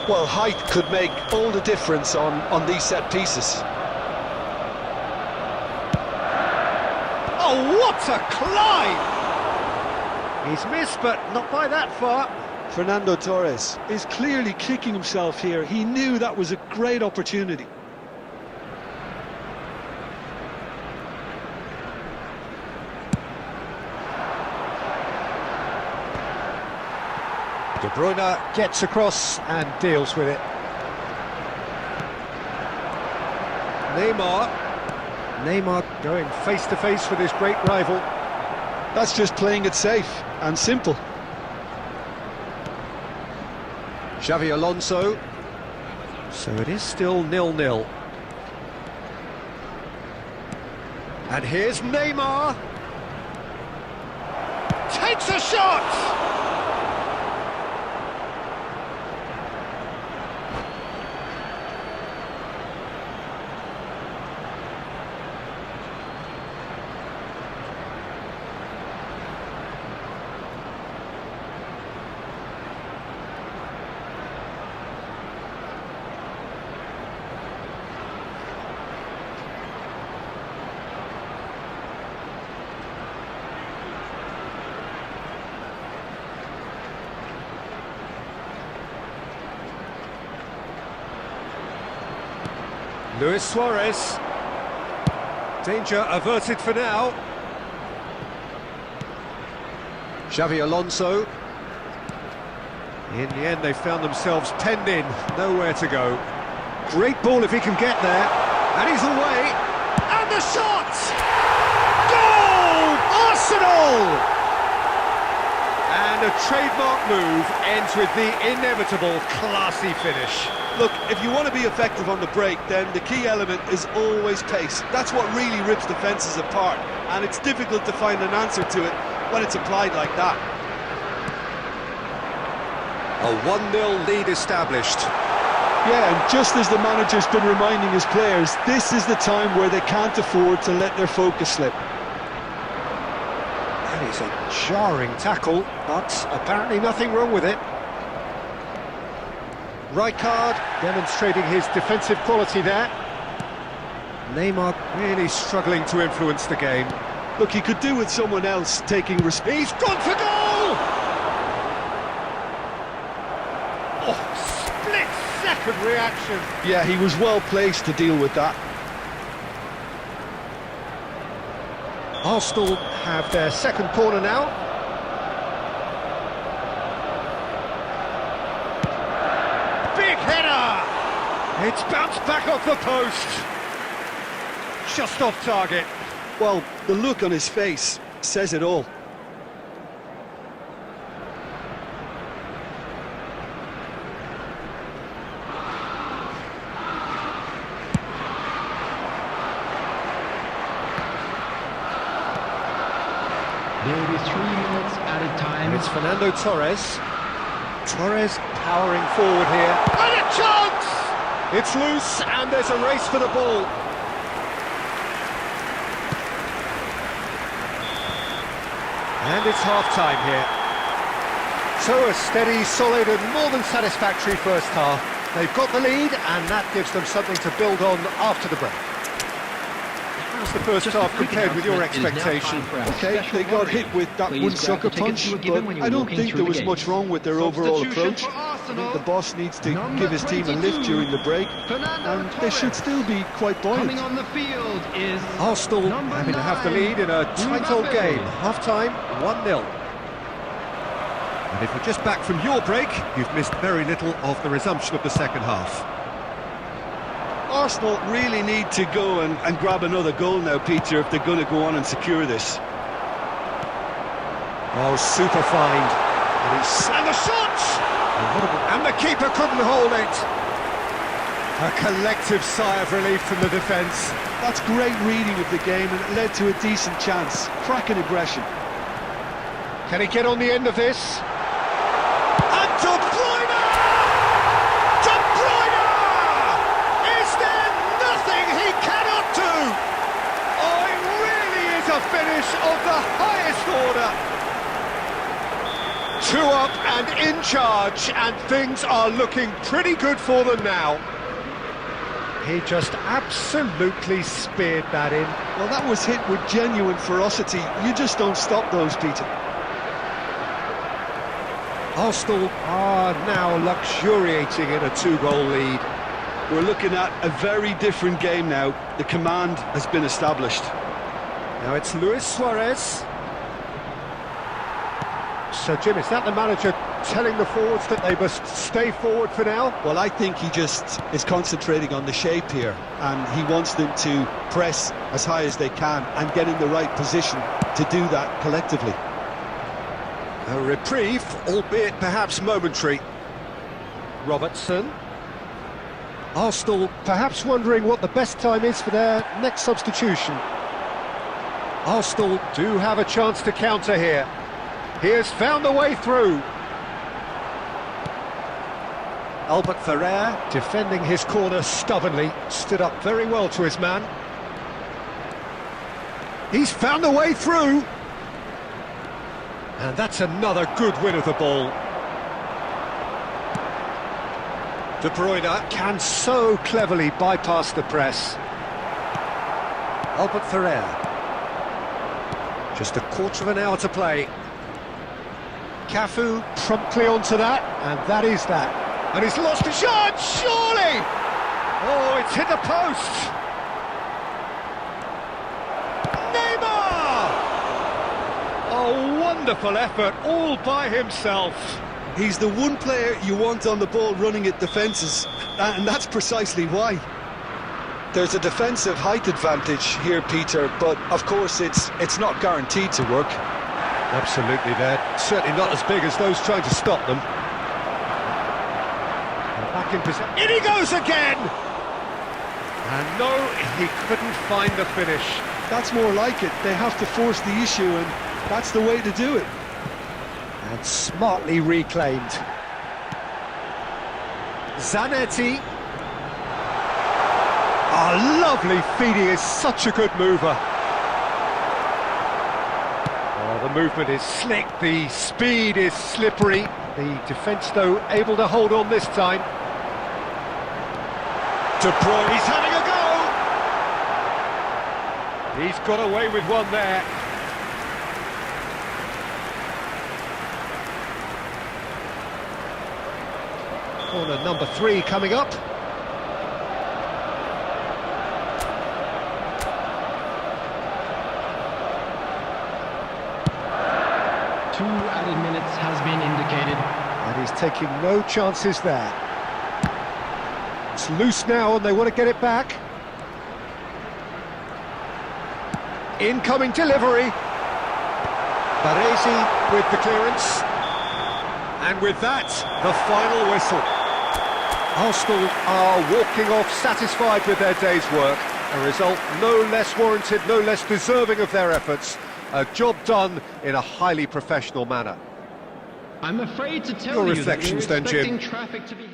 Well, height could make all the difference on these set pieces. Oh, what a climb! He's missed, but not by that far. Fernando Torres is clearly kicking himself here. He knew that was a great opportunity. De Bruyne gets across and deals with it. Neymar going face-to-face with his great rival. That's just playing it safe and simple. Xavi Alonso. So it is still 0-0. And here's Neymar. Takes a shot! Luis Suarez. Danger averted for now. Xavi Alonso. In the end, they found themselves penned in, nowhere to go. Great ball if he can get there. And he's away. And the shot! Goal! Arsenal! And a trademark move ends with the inevitable classy finish. Look, if you want to be effective on the break, then the key element is always pace. That's what really rips defences apart, and it's difficult to find an answer to it when it's applied like that. A 1-0 lead established. Yeah, and just as the manager's been reminding his players, this is the time where they can't afford to let their focus slip. That is a jarring tackle, but apparently nothing wrong with it. Rijkaard demonstrating his defensive quality there. Neymar really struggling to influence the game. Look, he could do with someone else taking risk. He's gone for goal! significant reaction. Yeah, he was well placed to deal with that. Arsenal have their second corner now. Big header! It's bounced back off the post. Just off target. Well, the look on his face says it all. There will be 3 minutes added time. It's Fernando Torres. Torres powering forward here. And a chance! It's loose and there's a race for the ball. And it's half-time here. So a steady, solid and more than satisfactory first half. They've got the lead and that gives them something to build on after the break. How's the first half compared with your expectation? Okay, they got hit with that one sucker punch, but I don't think there was much wrong with their overall approach. I think the boss needs to give his team a lift during the break, and they should still be quite buoyant. Coming on the field is Arsenal having to have the lead in a tight old game. Half-time, 1-0. And if you're just back from your break, you've missed very little of the resumption of the second half. Arsenal really need to go and grab another goal now, Peter, if they're going to go on and secure this. Oh, super find. And the shot! And the keeper couldn't hold it. A collective sigh of relief from the defence. That's great reading of the game, and it led to a decent chance. Cracking aggression. Can he get on the end of this? And De Bruyne! De Bruyne! Is there nothing he cannot do? Oh, it really is a finish of the highest order. 2 up and in charge, and things are looking pretty good for them now. He just absolutely speared that in. Well, that was hit with genuine ferocity. You just don't stop those, Peter. Arsenal are now luxuriating in a 2-goal lead. We're looking at a very different game now. The command has been established. Now it's Luis Suarez. So, Jim, is that the manager telling the forwards that they must stay forward for now? Well, I think he just is concentrating on the shape here, and he wants them to press as high as they can and get in the right position to do that collectively. A reprieve, albeit perhaps momentary. Robertson. Arsenal perhaps wondering what the best time is for their next substitution. Arsenal do have a chance to counter here. He has found a way through. Albert Ferrer, defending his corner stubbornly, stood up very well to his man. He's found a way through. And that's another good win of the ball. De Bruyne can so cleverly bypass the press. Albert Ferrer. Just a quarter of an hour to play. Cafu promptly onto that, and that is that. And he's lost a shot, surely! Oh, it's hit the post! Neymar! Oh, wonderful effort, all by himself. He's the one player you want on the ball running at defences, and that's precisely why. There's a defensive height advantage here, Peter, but of course it's not guaranteed to work. Absolutely, they're certainly not as big as those trying to stop them. Back in position. In he goes again! And no, he couldn't find the finish. That's more like it. They have to force the issue, and that's the way to do it. And smartly reclaimed. Zanetti. A lovely feed, he is such a good mover. Oh, the movement is slick, the speed is slippery. The defence, though, able to hold on this time. De Bruyne, he's having a go! He's got away with one there. Corner number 3 coming up. Two added minutes has been indicated. And he's taking no chances there. It's loose now and they want to get it back. Incoming delivery. Baresi with the clearance. And with that, the final whistle. Arsenal are walking off satisfied with their day's work. A result no less warranted, no less deserving of their efforts. A job done in a highly professional manner. I'm afraid to tell Your you that we're reflections then, Jim? expecting traffic to be...